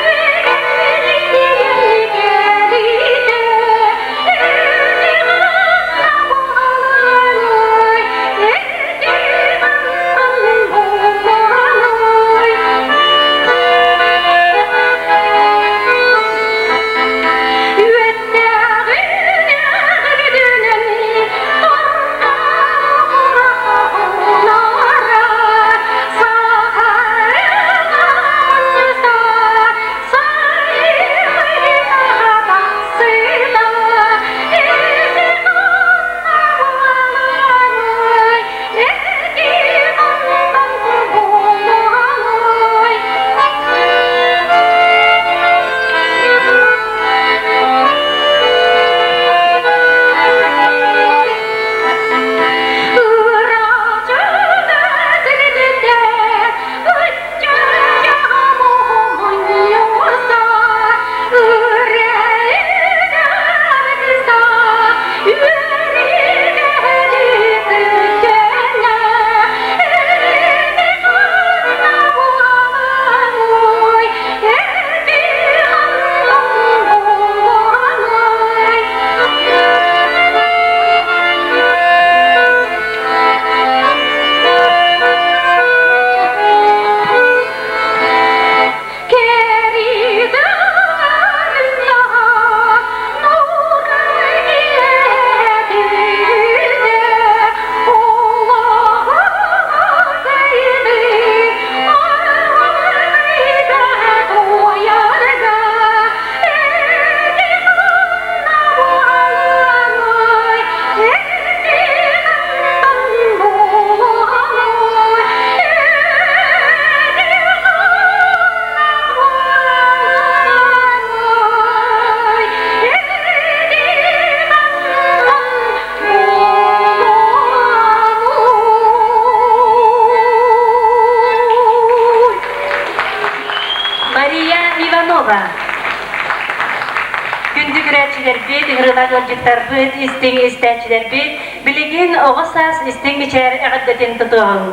Күнді күрәтшілер бет, ғырына жолжықтар бұд, істің істәтшілер бет, білеген оғысас істің мечер әғаддетін тұтуғын.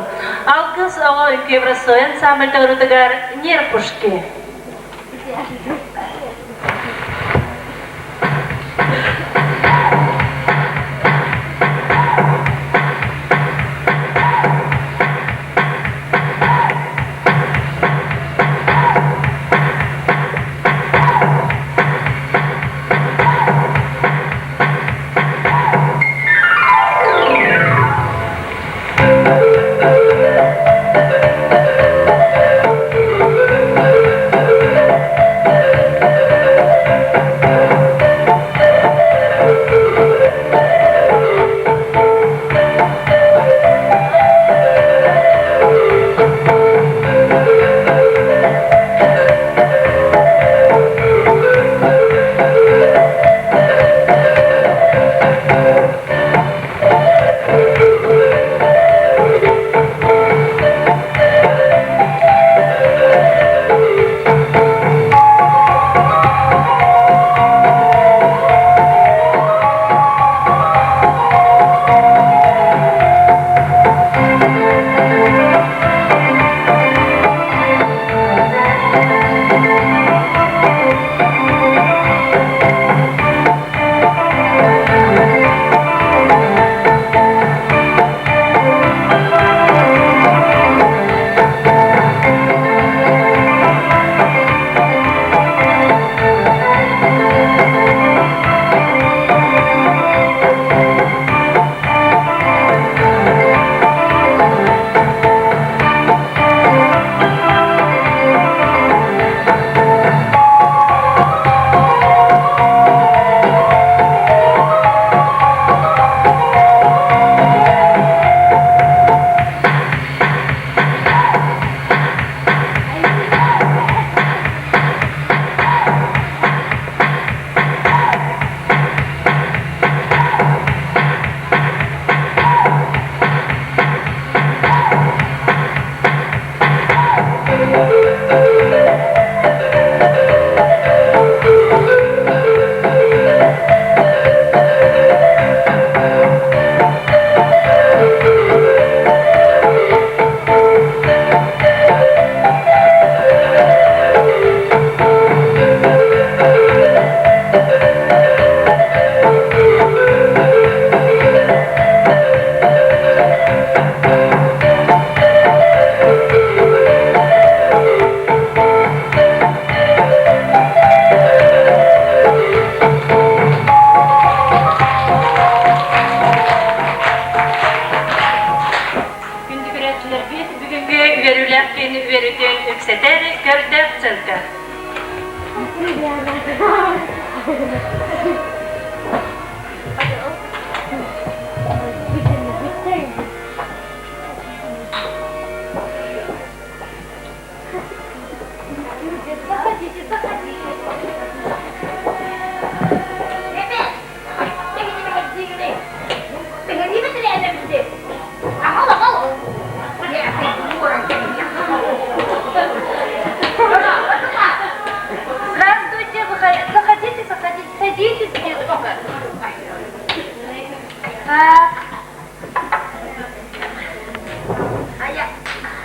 Алқыз оға үлкебір соян самбылды ұрытығар нер пұшке.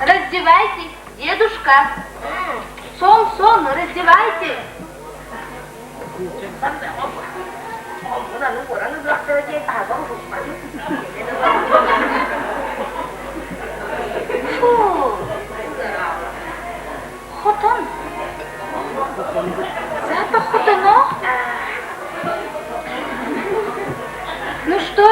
Раздевайтесь, дедушка. Сон, раздевайтесь. Фу. Хотон. Запах хотоно. Ну что?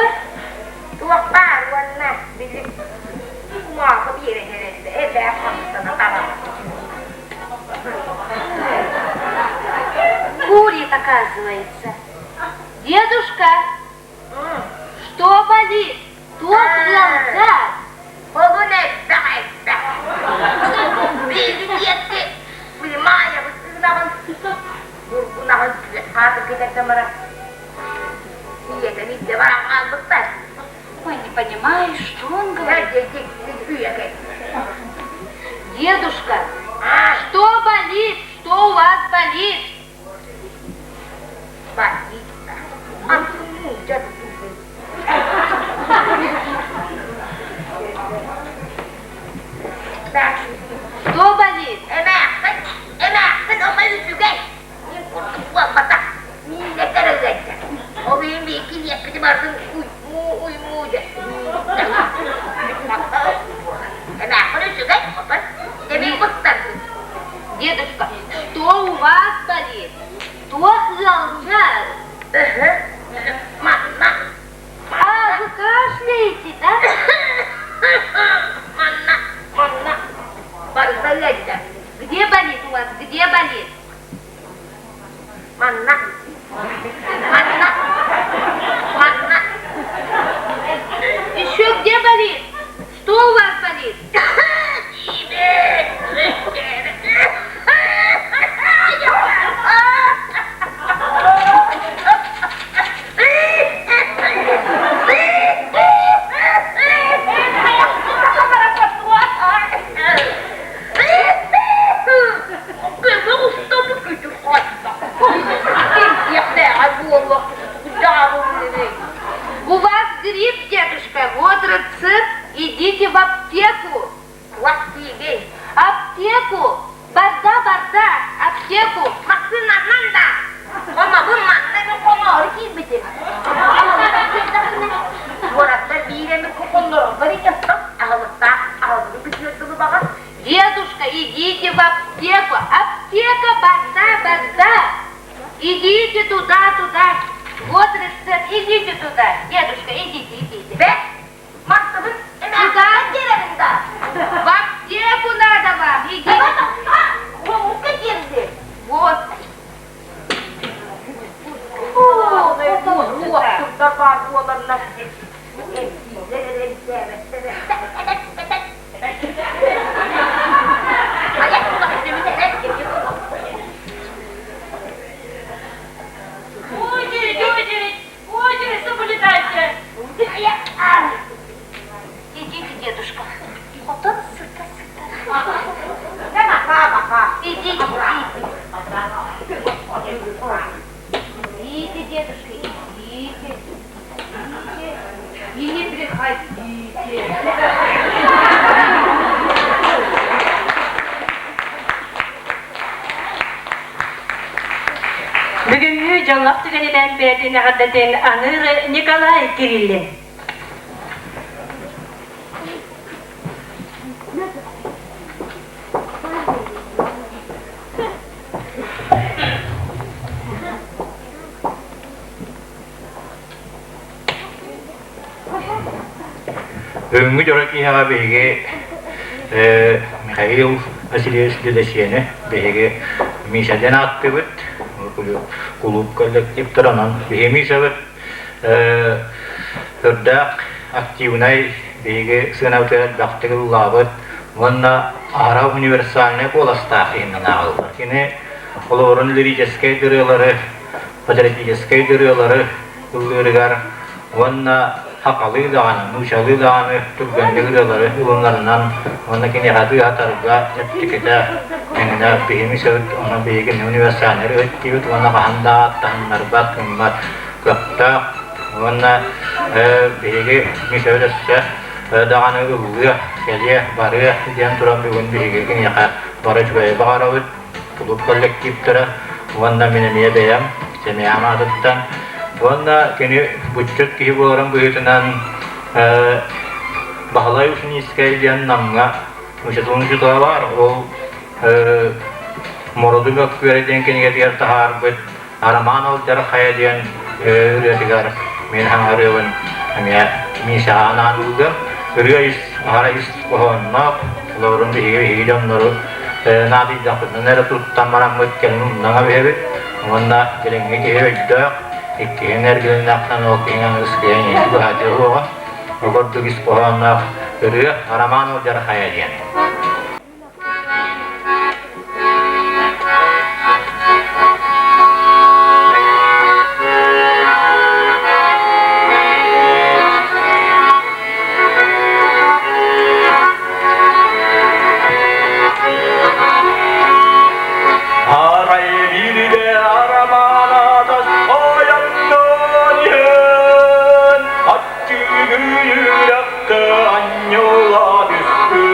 Курит, оказывается. Дедушка, что болит? Кто в глазах? Ой, не понимаешь, что он говорит? Дедушка, что болит? Что у вас болит? где болит? Манна. Манна. Манна. Еще где болит? Что у вас болит? У вас грипп, дедушка, вот рецепт, идите в аптеку. Аптеку, барда, аптеку. Дедушка, идите в аптеку. Аптека, барда. Идите туда. Вот рецепт, идите туда. Дедушка, идите. Куда? В аптеку надо вам, идите. Вот. Очередь, соблюдайте. Идите, дедушка. Идите. Идите, дедушка, идите. И не приходите. Бүгүнкү жаңлап түгенеден бердине гаддатен Аныр Николай Кириллин. Öngü jorak ihaga bege Mikhail Vasilievich Dedesiyene bege Mishaden attı bit kulüp kollektif taranan bege Misha bit hırdak aktivnay bege sınavtı baktığı labıt Vanna Ara Universaline kolastaq inna aldı. Kine olorun lirической dırıları patriotik dırıları kulluğurgar Vanna hakalı dağını, nuşalı dağını, tübbenli dağları bunlarından ona kini hadi hatarga ettikete engine bihimi söğüt ona bihigin üniversiteleri ötkiyut ona kahanda tahanlar bat kımbat köpta ona bihigi misöylesse dağını ıvıya geliye barıya diyen turan bir gün bihigi kini yaka barı çubaya bağıravut bulup kollektiftere ona minemiye beyem semiyama adıttan Ванна кені бұтчет кей боларым бұйытынан бағалай үшін ескәйден намға мүшетуын жұтыға бар. Ол мороду бөк көреден кенеге дегер тахар бұд араман ол дәр қая ден үретігер мен хаңар өбін мишаған анылды. Үрге ес ара ес қоғаннақ лорын бігеге хейден нұры нады дақыдын әрі тұттан марам өткенін наңа бейбет. Ванна келеңге кейбет Ikke enerjinin aktan okuyan ıskıyan yedi bu hadi huğa. Ogorduk ispoğanlar ürüye araman olcar hayaliyen. Yürekte anyola düştü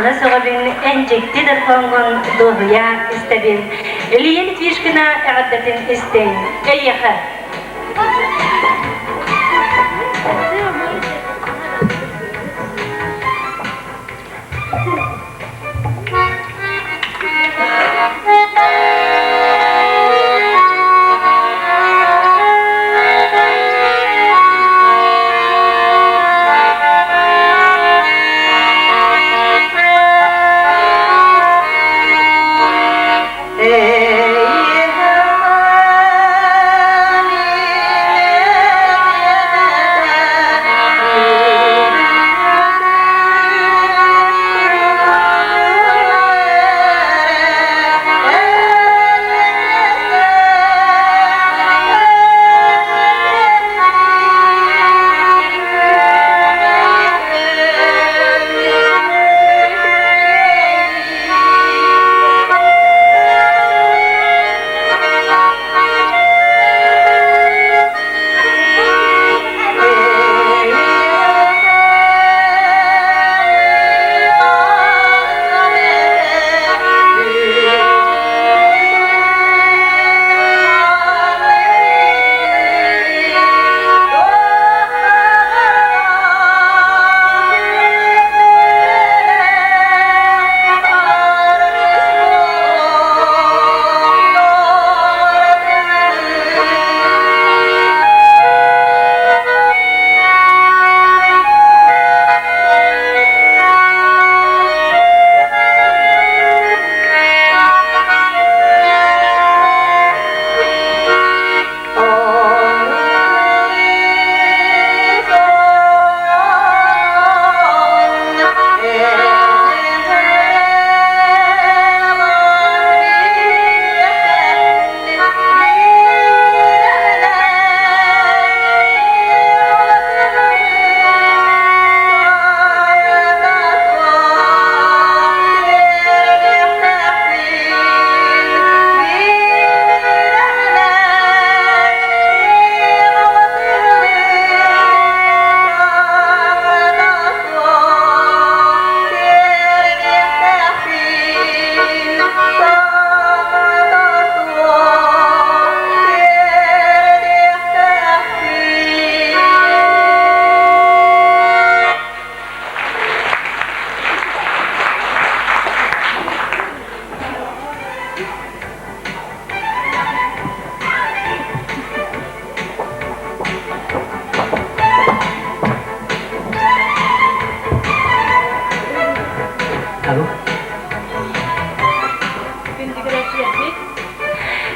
Ылгына соғабин әнжектедір қоңғын доғыя істебин. Элиен тишкіна әғаддатын істейін. Әйеха.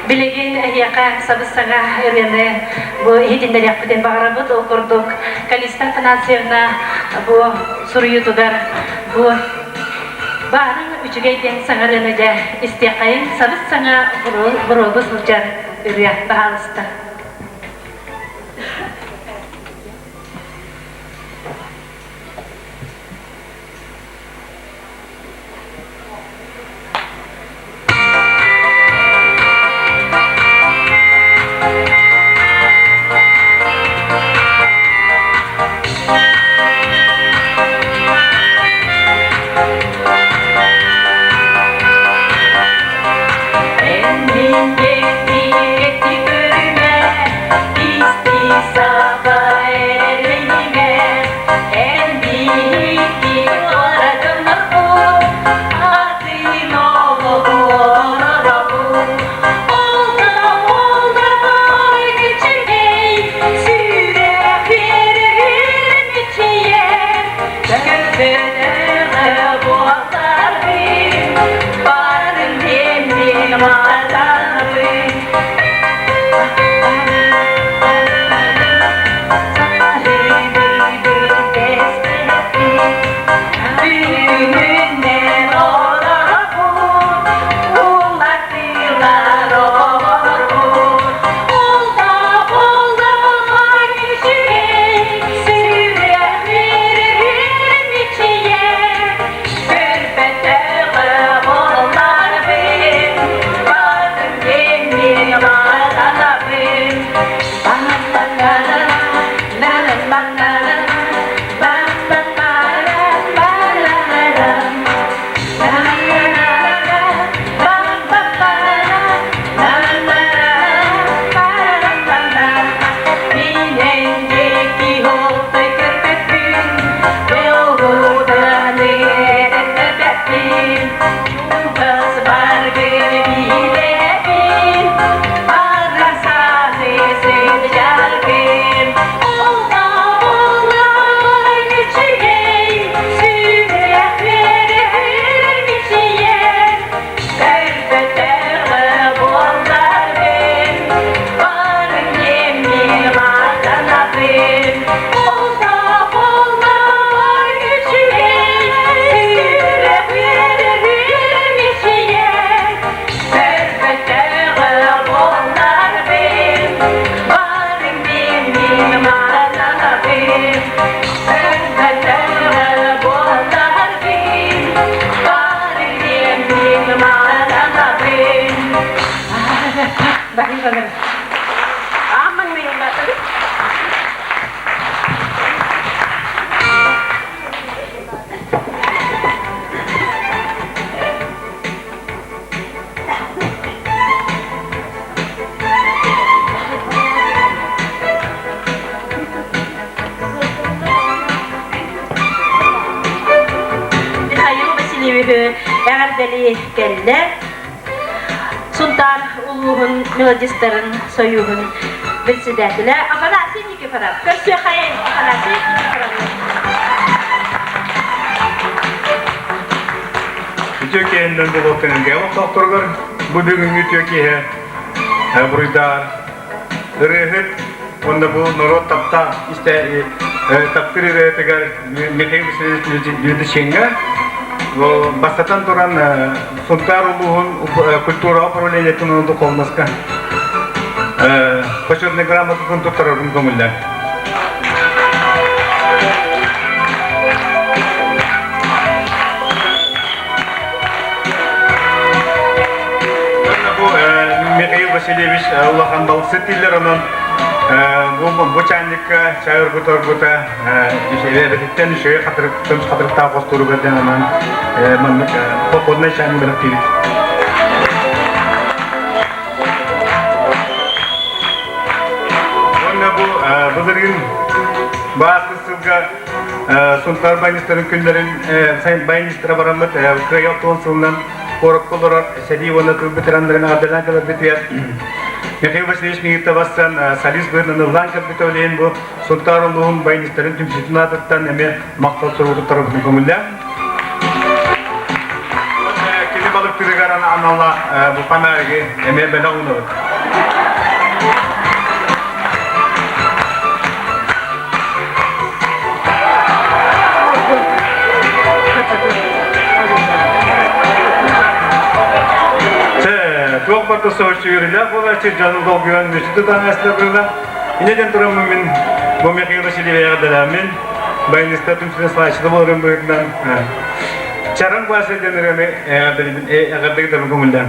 Билеген яка сабысага өргенде бу хитиндер якпытен багарабыт окурдук. Калиста Фанасьевна бу суруютудар бу барын үчүгейден саңарыны да истекайын сабыс саңа буругу сылжар үря баалыста. Min sanırım. Aman mıyımlar tabii. Михаил Васильевич әғардәлі кәлі Сунтар улуғын мелодистарын союғын председателі Афанасий Никифоров. Көрсе қайын Афанасий Никифоров. Үтөкеннен бұл оттының кәлі тоқтырғыр. Бұл бүгін үтөкеге бұйдар. Үрігіт, онда бұл народ тапта, таптыры рәтігер Михаил Васильевич шеңге. Бастатан туран Сунтар улуғын культура управлениетін оңды қолмасқа. Почетный грамотын тұттырырын көңілдер. Михаил Васильевич Аллахан балсы тиллер онын bu çanlıkka çağır buta betinden şöyle katırıp daha kosturu verden aman manlık koduna şanlı bırak değil. Onda bu bugün bazı sılga Suntar Baynistar'ın günlerin Sayın Baynistar'a baramat Krayal Konsulundan korak olarak sedi ona kılbıtıranların adadan kadar bitiyor. Михаил Васильевич Мигитавасан Салис Бырнын Ланкар битөлейін бұл Сунтар улуғын Байнистарын түмсетін атыттан әме мақтал сұрғыды тарапын көңілі. Келі балық түрігар аналла бұл панарығы әме бәлі ұнығы. Çok batı soğuşu yürüyle, bu açı canım dol güven düştü tanesi böyle. İneden duramım ben bu Mihail Vasilyev'e kadar Baynistar tümsüne savaşçıda bulurum böyünden. Çarın bahsedenlerimi ağırda gidelim kumuldan.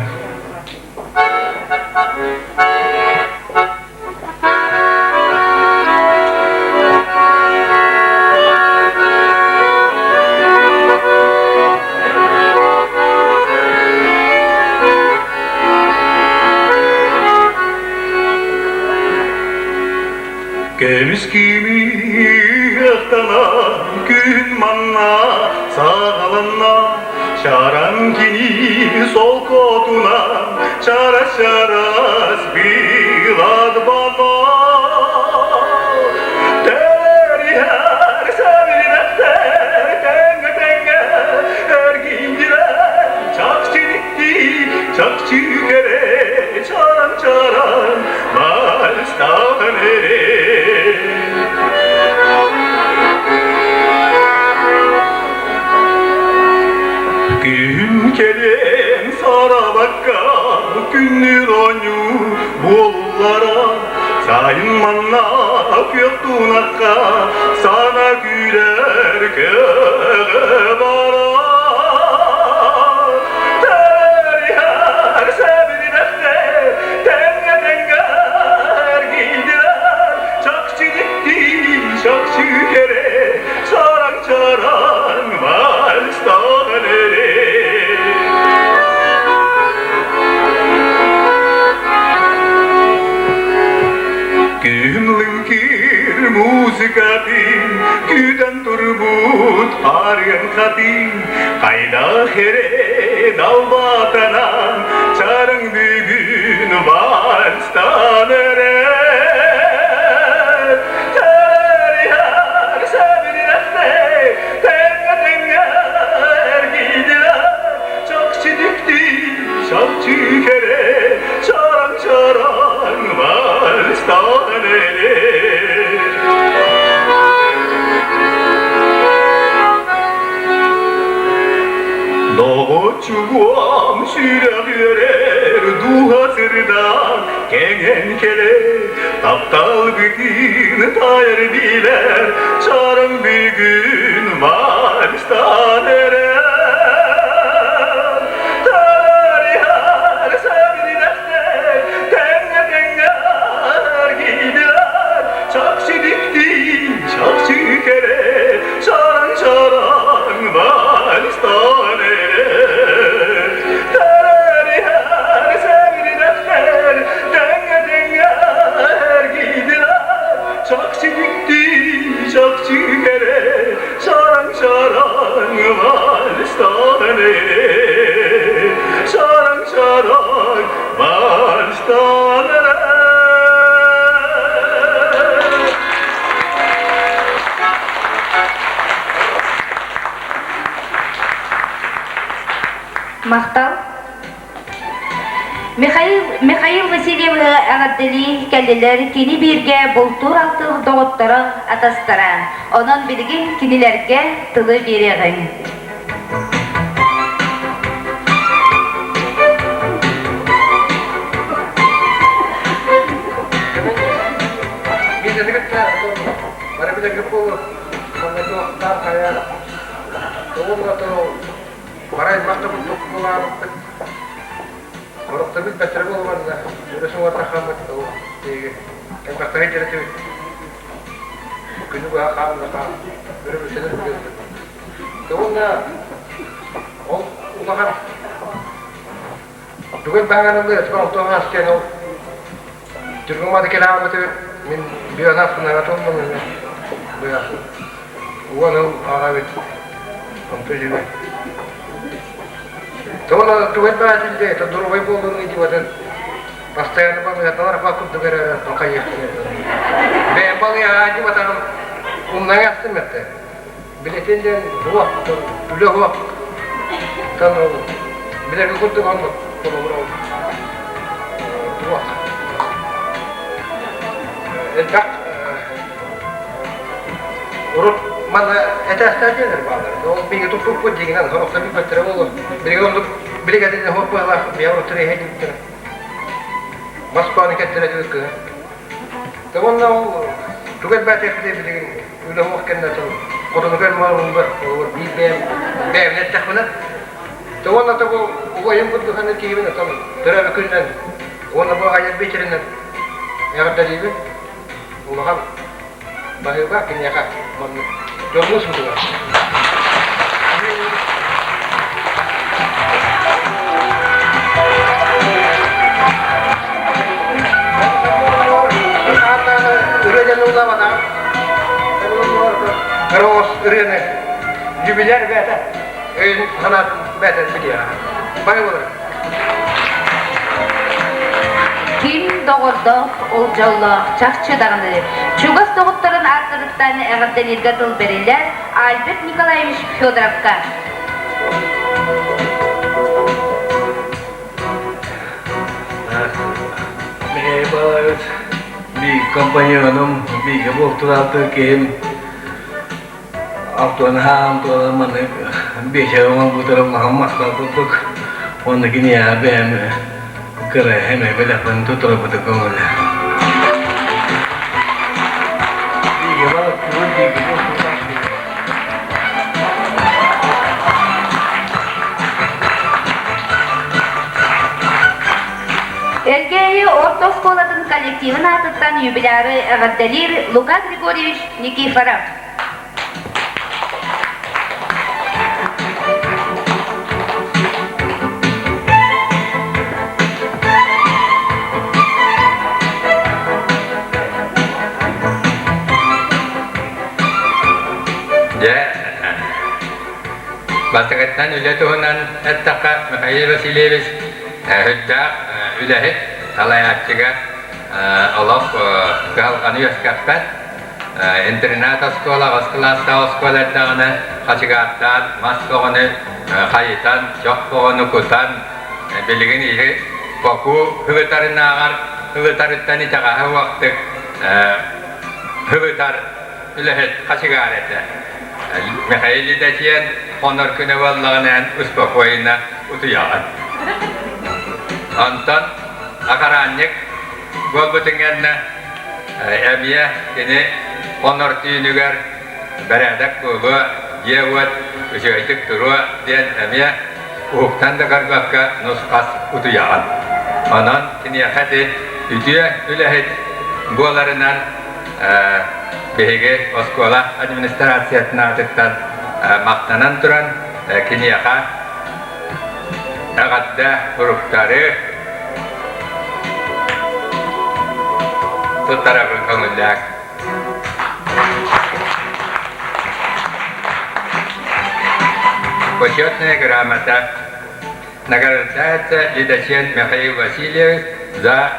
Gemiz kimi yaktana, gün manna, sağalana, şaran kini sol koduna, çaras çaras bilad bana. Teri her sevinekter, tenge tenge, ergindiler, çakçı dikti, çakçı kere, çaran çaran, valstan ere. Gün gelin Sarabakka, günlür onu bollara, sayın manna köktunakka, sana güler köğe bara. Terihar sevinekte, tenge tenge ergildiler, çakçı dikti, çakçı kere, çaran çaran valstan ere. Günlükir muzikatin, güden turbut aryan katin, kayda here dalbatanan, çarın bügün valstan ere. Terihar sevinekte, tenge tenge ergidiler, çakçı dikti, çakçı kere, çaran çaran valstan ere. Doğuçuğum şirak verer duhasırdan kengen kele, taptal bugün tayar biler, çarın bir gün valstan ere. Terihar sevinekte, tenge tenge Мақтал. Михаил Васильев ағаддели кәлелер кені бірге болтур алтыл доғыттары атастара. Онын білген кенелерге тылы береғін. Orang tapi baca dulu mana, sudah semua terhambat tahu. Jadi, yang kata aja itu, kini gua akan nakal, berarti bisa begitu. Tahu nggak? Oh, makan. Tuhan bangun dulu, sekarang tuh ngas channel. Jadi rumah di kira apa tuh? Min biar nafsu nggak tahu mana. Biar, gua nggak awet, sampai juga. Tuhan Tuhan bahasa dia, tu dulu ibu mengaji wajan. Pasti ada bang ya, tanah apa aku dengar tongkaya. Bempang ya aja macam umnanya tu mete. Bila tinjau buah, dulu buah. Kan bila aku tu kan tu buah. Enggak. Urut mana atas saja terbalik. Kalau pinggir tu pun jangan kalau tapi berterus. Bila kata dia hoppa lah, biar orang terih aja. Mas kau ni kata dia juga. Tapi now, tugas baca kita bila udah mungkin dah tu. Kalau tugas malu buat, bem net tak mana. Tapi now tu gua yang pun tu kan kiri mana tu. Terus aku ni, gua nak bawa ayat bicara ni. Yang kata dia, gua kan bahagia kini akak. Jomus betul. Terus ini, jubilar beta, sangat beta dia. Bagaimana? Kim doğurdu, olcalı, çakçı dağını. Çugas doğutların artırıktan ağırdan irgatıl verirler, Albert Nikolaevich Fyodorovka. Hebat, bir kampanyanın bir gebok turatı kim, Abdun Ham tuan mana, biasa orang putar Muhammad tutuk, orang kini ya ben kerja hemen bela pun tutur betul kau lah. Di gebok turun di gebok turat. Ergeyi Orta Skoladın kollektivin atıktan jubilyarı ağırdalir Luka Grigorьевич Nikiforov. Ya, bahkan ulah tuhanan etakak Mikhail Vasilyevich hendak ulah talayak juga Allah kehalkan yaskapat internet sekolah sekolah dana kacigattan maskone kaitan jokko kutan bilgin ini foku hubetarin nagar hubetarin tani jaga waktu hubetar ulah kacigaret Mikhail Dacian honor kena wallanan uspakoina utuyaan. Anton akaranyak gol betengan na Emia kini honor tinugar beradak bahwa dia buat usia itu turun dan Emia uktan dekar bakka nuskas utuyaan. Anan kini akade itu ya ulahet golarenan BHG sekolah administrasi natetan maktanan turan kini akan agaknya huruf tarikh tutara berkembang. Почетная грамота награждается Лидачен Михаил Васильевич за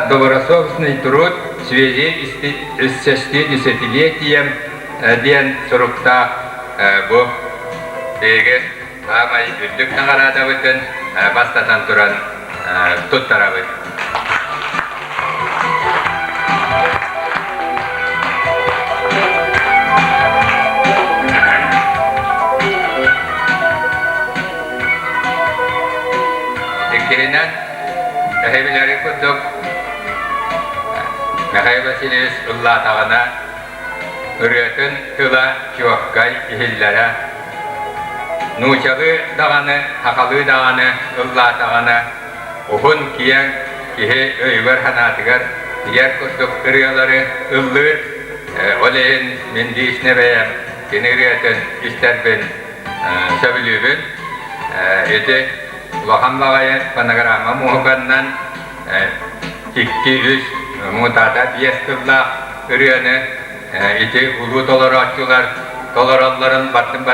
добросовестный труд в связи с 60-летием День Сурукта беге амай үддік нағарада бүтін бастатан тұран тұттара бүт. Ekirinan, kahibilari kutuk, Михаил Васильевич Allah Ta'ala üreten tıla kivakkay ihillere nuçalı dağını, hakalı dağını Allah Ta'ala uhun kiyen kihe öyver hanatıgar diğer kutuk ıryaları ıllır oleyin mendişne veya kini üreten ister ben söbülübün eti Vahamlagaya panagrama muhubbandan 2-3 muhtada biyestırla ürüyene iti ulu dolaralların battım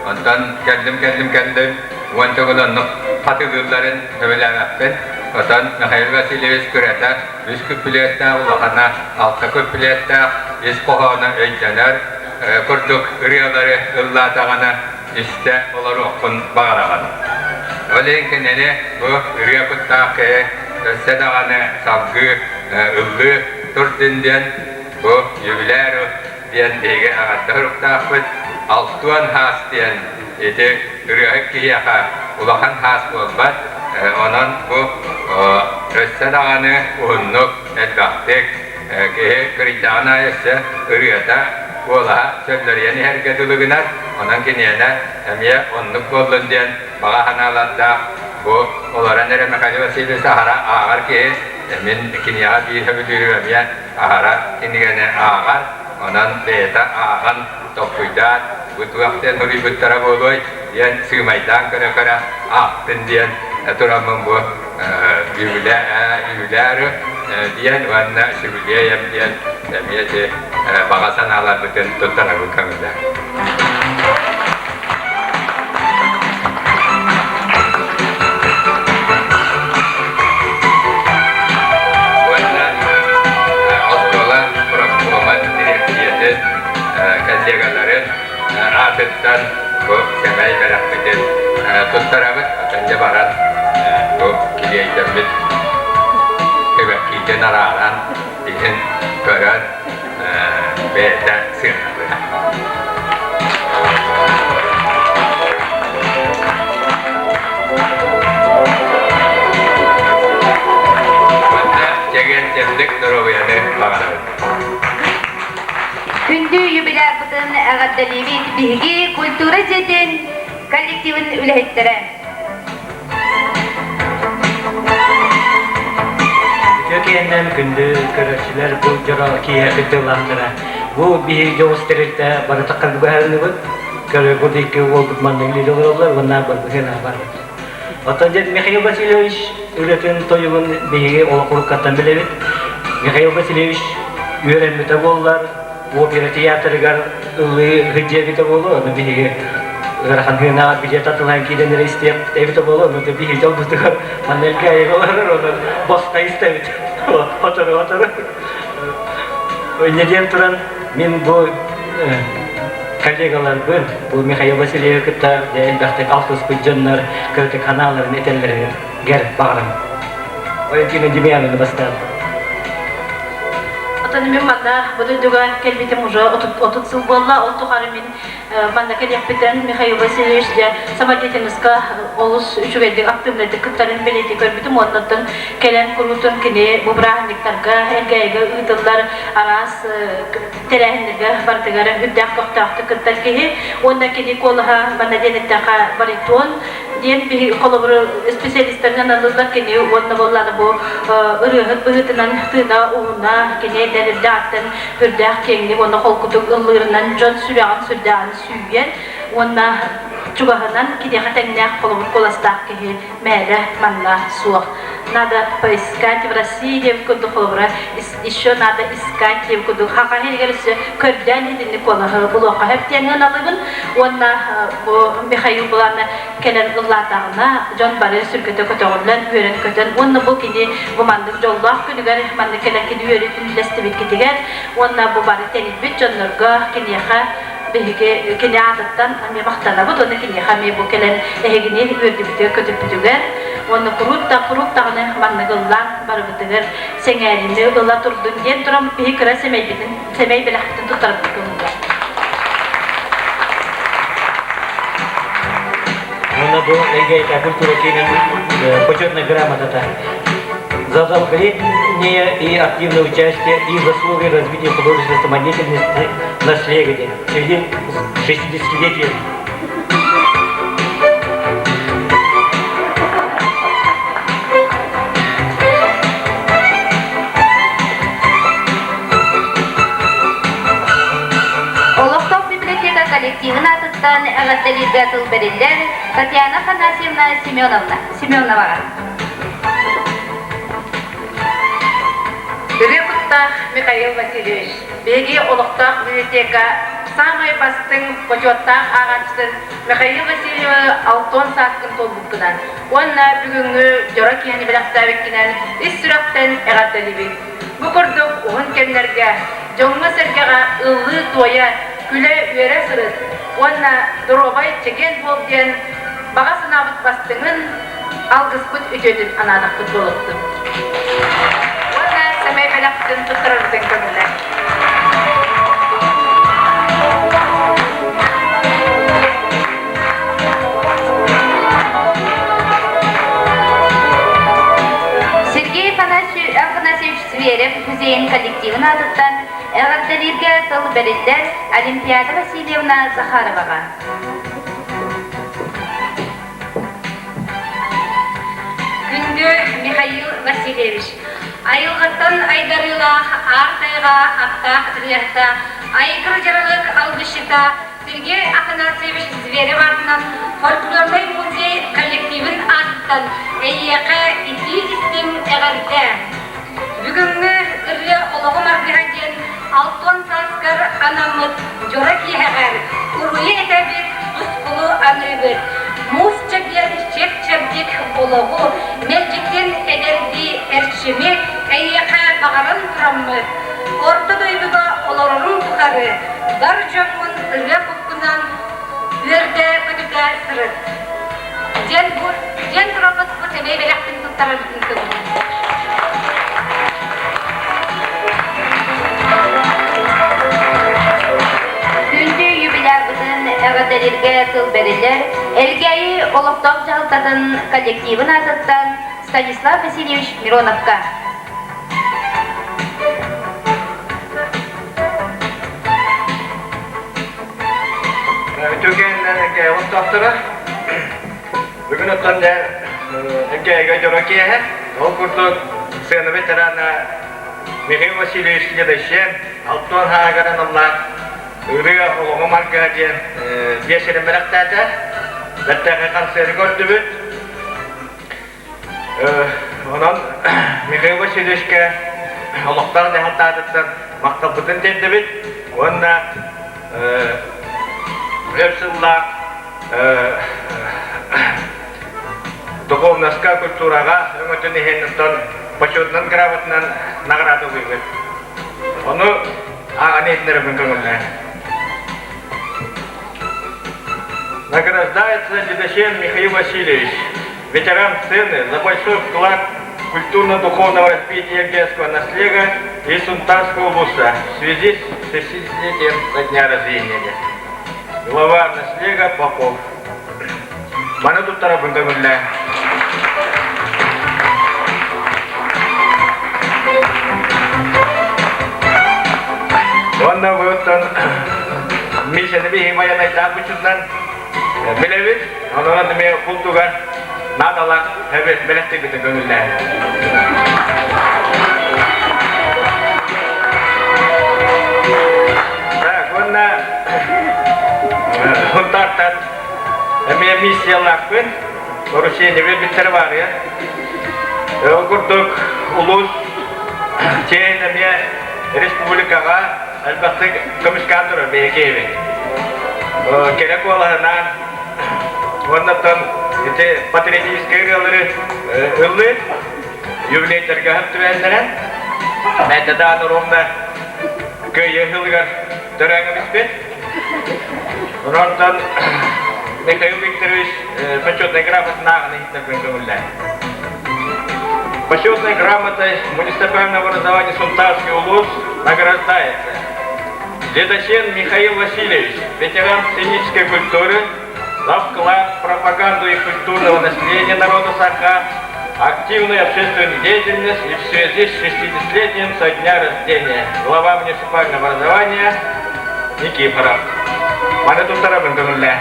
ondan geldim uantağılanıp patılırların övelemekten ondan Mikhail Vasilievich kürete 3 küpülette ulağına 6 küpülette iskoğana öйtенер kurduk ürüyaları ıllatağına iste oları okun bağırağın Öyle kenene bu ürüye kuttaki sedağını savgı ıllı turdinden bu yübiler diyen dege ağatta takfıt altuan has diyen eti ürüye kiyaka ulakan has olbat onun bu sedağını uhunnuk etbaktek ki kritana ise ürüyete Ola sözler yeni herkes ılığınar, onun kiniyene emiye onluk bollun diyen bağa hanalarda bu olara nere Mikhail Vasilievich ahara ağar ki emin kiniya bir hübüdürü emiye ahara kinigene ağar, onun beyta ağan topuydan bu tuakten huri büttara boluy diyen sığmaydan kara ağtın diyen turamın bu yüvüleri diyen vanna sürüleyem diyen demiyece bagasan ala bütün tuttara bu kamida. Vanna Osdola Prokuman Direksiyeti kallegaların afetten bu semay berak bütün tuttara bu atınca baran bu kiliyeyden bir kibakki nararan diyen gören beda sığınır. Bunda çeken çemdik duruyanı bağlanır. Күндү юбилей бутын агаддалибит биһиги культура жетін коллективин үлэһиттэрэ. Kökenden gündü köröçüler bu jara kiye kıtırlandıra. Bu bir joğustirikte bana takar bu halini bu. Körö buradaki o gutmanın liderler bunlar bu hena var. Otanca Mikhail Vasilievich üreten toyumun bihi olaquruk katan bilebit. Mikhail Vasilievich öğrenmete bollar. Bu bir tiyatrgar ılı hıcce bite bolu onu bihi Gerakan hina bija tatulan kiden dari setiap evita bolo no tapi hijau tu kan mandel kaya kalau orang bos kaya setiap hotor. Jadi turan min bu kallegalar bu Mikhail Vasilievich kita dan baktek altus pujonlar ke kanallar neteller ger bağırım. Oyun kino jimiyan bastar. Мен манда буду дуга келбитим уже отут сыл болла олту харымин манда келеппитен Михаил Васильевич де самодеятельностька олус үчүгелдик активнерди кыттарын белети көрбүтүм оннотун келен курутун кини бубрахниктарга эргейге ыдыллар арас терехинерге бартыгара үддак коктакты кыттар кихи онда кини колха манда денеттака баритон диен бихи колобру специалисттерден алылар кини онда болланы бу ырыгыт быгытынан тыда уна кини dağıtın hürdağ kendi ona kolkutuk ıllırından jön sürağın sürdağını süyen ona çugahanan kideha tengnak kolumur kolastak ki mele manla suaq надо поискать в России девку холбра еще надо искать девку хака хелгерсе көрдән идинне колага булока хеп теңен алыбын онна бу Михаил буланы келен ыллатагына жон бары сүркөтө көтөгүлөн өрен көтөн онна бу кини бу мандык жолдак күнүгөр манды келен кини өрүтүн лестебек кетигер онна бу бары тенит бит жоннорго кинеха bihige kini adattan ami mahtana bu donu kini hami bu kelen ehegini öldü bitiyor kötü bitiyor onu kurut da ne mannagıllan bar bitiyor sengelini ulla turdun diye duram bihikra semey bilahtin tutarıp tutuldu. Она до эгейта культура кинен почетная грамота. За заявление и активное участие и заслуги развития художественной самодеятельности наследия в связи с 60-летием. Коллективын атыттан әғаттелерге атыл берілдер Татьяна Фанасьевна Семеноваға. Репуттах Михаил Васильевич, беги олықтақ библиотека самай бастың почеттақ ағанчысын Михаил Васильевич алтон саскын толбуктынан. Онна бүгінгі жора кияни білақтабеккінен үс сүрақтен әғаттелебек. Бұқырдық оғын кемлерге, жоңғы сәргеға ұлы тоя күле өре сырыт. Онна дұробай чеген болден баға сынабыт бастыңын алғыспыт үтөдін анадақпыт болыптым. Онна сәмей бәліқтін тұттырырдың көмілі. Сергей Афанасьевич Зверев музейін коллективін адыттан әғаттелерге тыл берілдер Олимпиада Васильевна Захароваға. Күнді Михаил Васильевич, айылғаттан айдарыла артайға ақтақ рияхта, айқыр жарылық алғышыта Сергей Афанасьевич Зверев артынан фольклорный музей коллективін аттан әйеқі ити істің әғарда. Бүгінгі үрлі олығы марғыраден алтон саскар анамыт жора киһәгәр, уруе әтәбет ұсқылы аныбыт. Мус чәгер чек-чәбдек олығы, мәлжіктен әдерді әршіме әйеқі бағарын тұрамыт. Орты дойдыға оларының тұқары, бар жамын үрлі бұққынан өрді көтігі сырыт. Ден тұрамыз бұл тәмей бәләқтің тұттарының көмі. Әғаттелерге тыл берілер, әлгәйі олықтақ жағылтатын коллективін атыттан Станислав Васильевич Мироновқа. Түгеннен әге ұстақтыры. Бүгін ұттан әге жора кеге. Ол күрдік сені ветераны Михаил Васильевич Ледощен, Алтон Хаагарын олар. Үріге олығы марға ден бешерін бірақтады. Бәттәғі қансері көрді бүт. Онан Михаил Васильевичке олықтар дәғылтадыптан мақтал бұтын деді бүт. Онна өпсілла духовнаска культураға өңітін ехенністан почетнан грамотнан награды бұйбыт. Оны ағаны етінерімін көңілі. Награждается Ледощен Михаил Васильевич, ветеран сцены за большой вклад культурно-духовного развития детского наследия и Сунтарского вуза в связи с 60-летием со дня рождения. Глава наследия Попов. Мана тут тарабындамылля. Онна выоттан мишені беймаян айтақ үшіннен білевіт, онынан деме құлтуға надалақ әбет білетті біті көңілді. Онна ұнтақтан әме миссиялақпын, поручение біттері бар, Күрдік ұлыс чейін әме республикаға әлбәтті көмішкандыры бейкейбі. Керек олағынан оннаттан патриотический ғылыры ұлы юбилейтерге ғыпты бәндірін. Мәдді дағын ұрымда көйі ғылғар түрәңіміз бет. Ронтон Михаил Викторович почетной грамотой награжден. Почетной грамотой муниципального образования Сунтарский улус награждается Ледосен Михаил Васильевич, ветеран сценической культуры, за вклад в пропаганду и культурного наследия народа Саха, активную общественную деятельность и в связи с 60-летием со дня рождения глава муниципального образования Никифоров. Mana tutara bentuknya.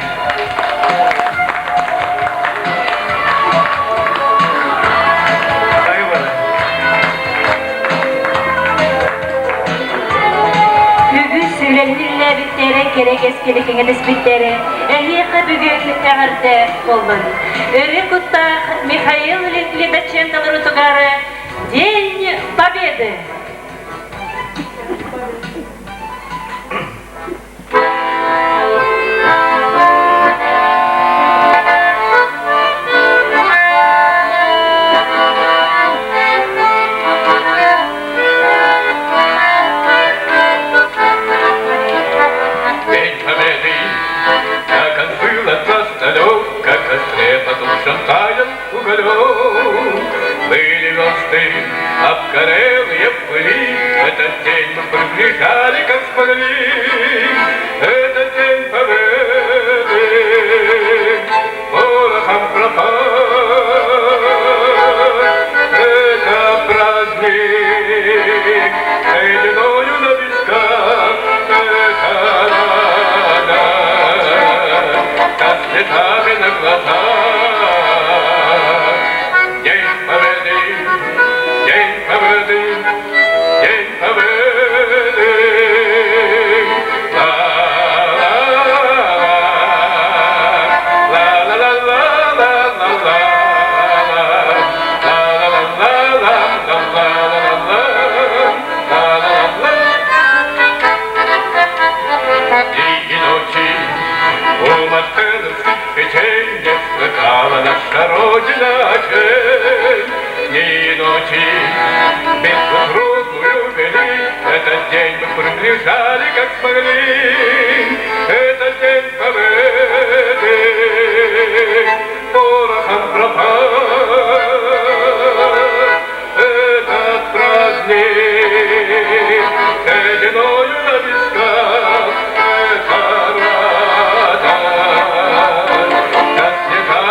Sürenirler bittere kerek eskilikine nispitleri. Ehiyaka bugün eğerde olun. Örü kuttak Mikhail Libetçendalı Tugarı День Победы. Были версты обгорелые в пыли, этот день мы приближали, как смогли. Этот день победы порохом пропал. Это праздник сединою на висках, это радость со слезами на глазах. Наша Родина честь, дни и ночи беструдную вели. Этот день мы приближали, как смогли. Этот день победы порохом пропал. Этот праздник сединою на висках. Это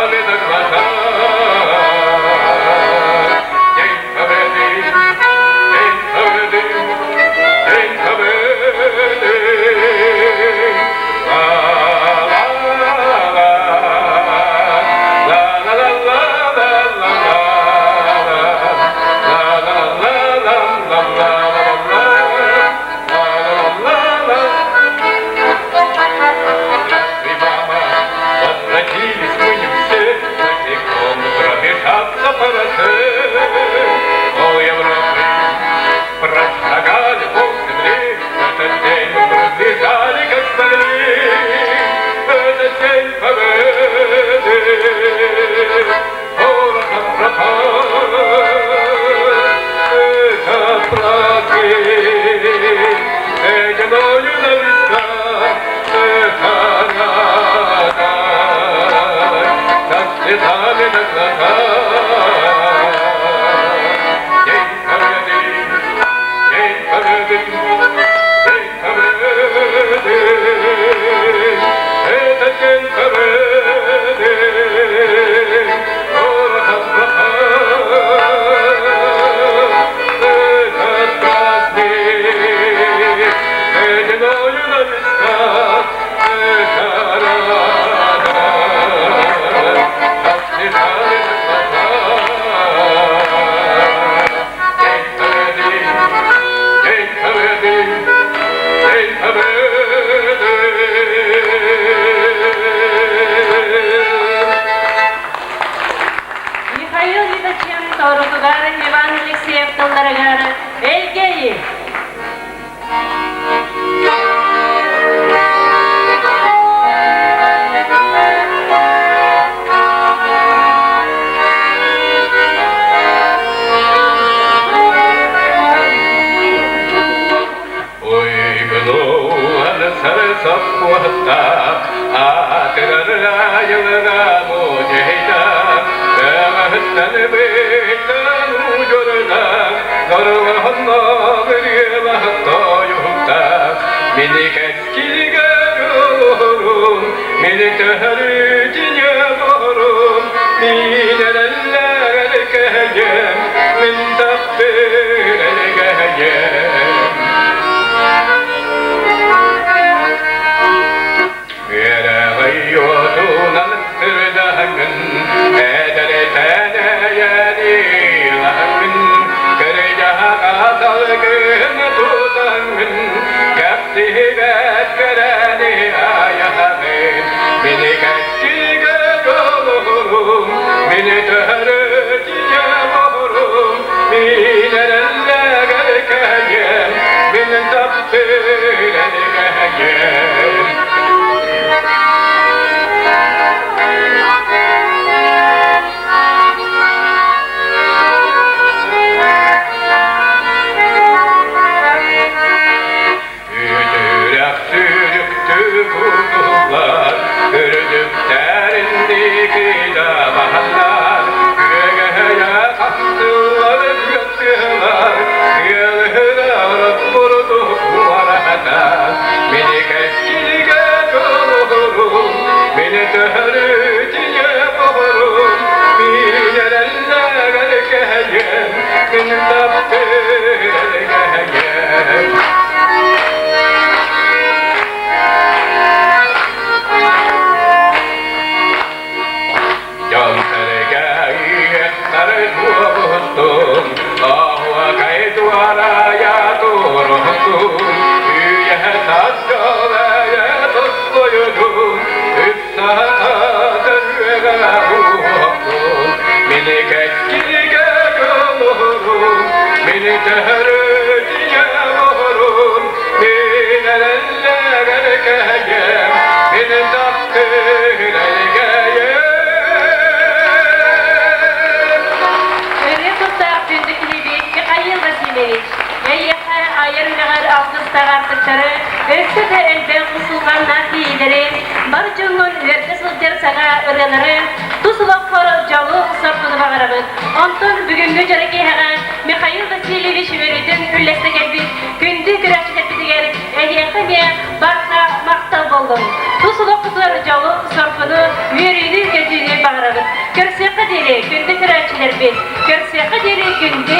la la la la la Ondan bugünkü jöreki hemen Mikhail Vasilyevich Veridin ülleste gelip gündü güreşler bitiger ehliyetime barka maktal buldum. Tusuluk kutuları jalı sarfını veridi gecini bağırır. Körseka deri gündü güreşler bir. Körseka deri gündü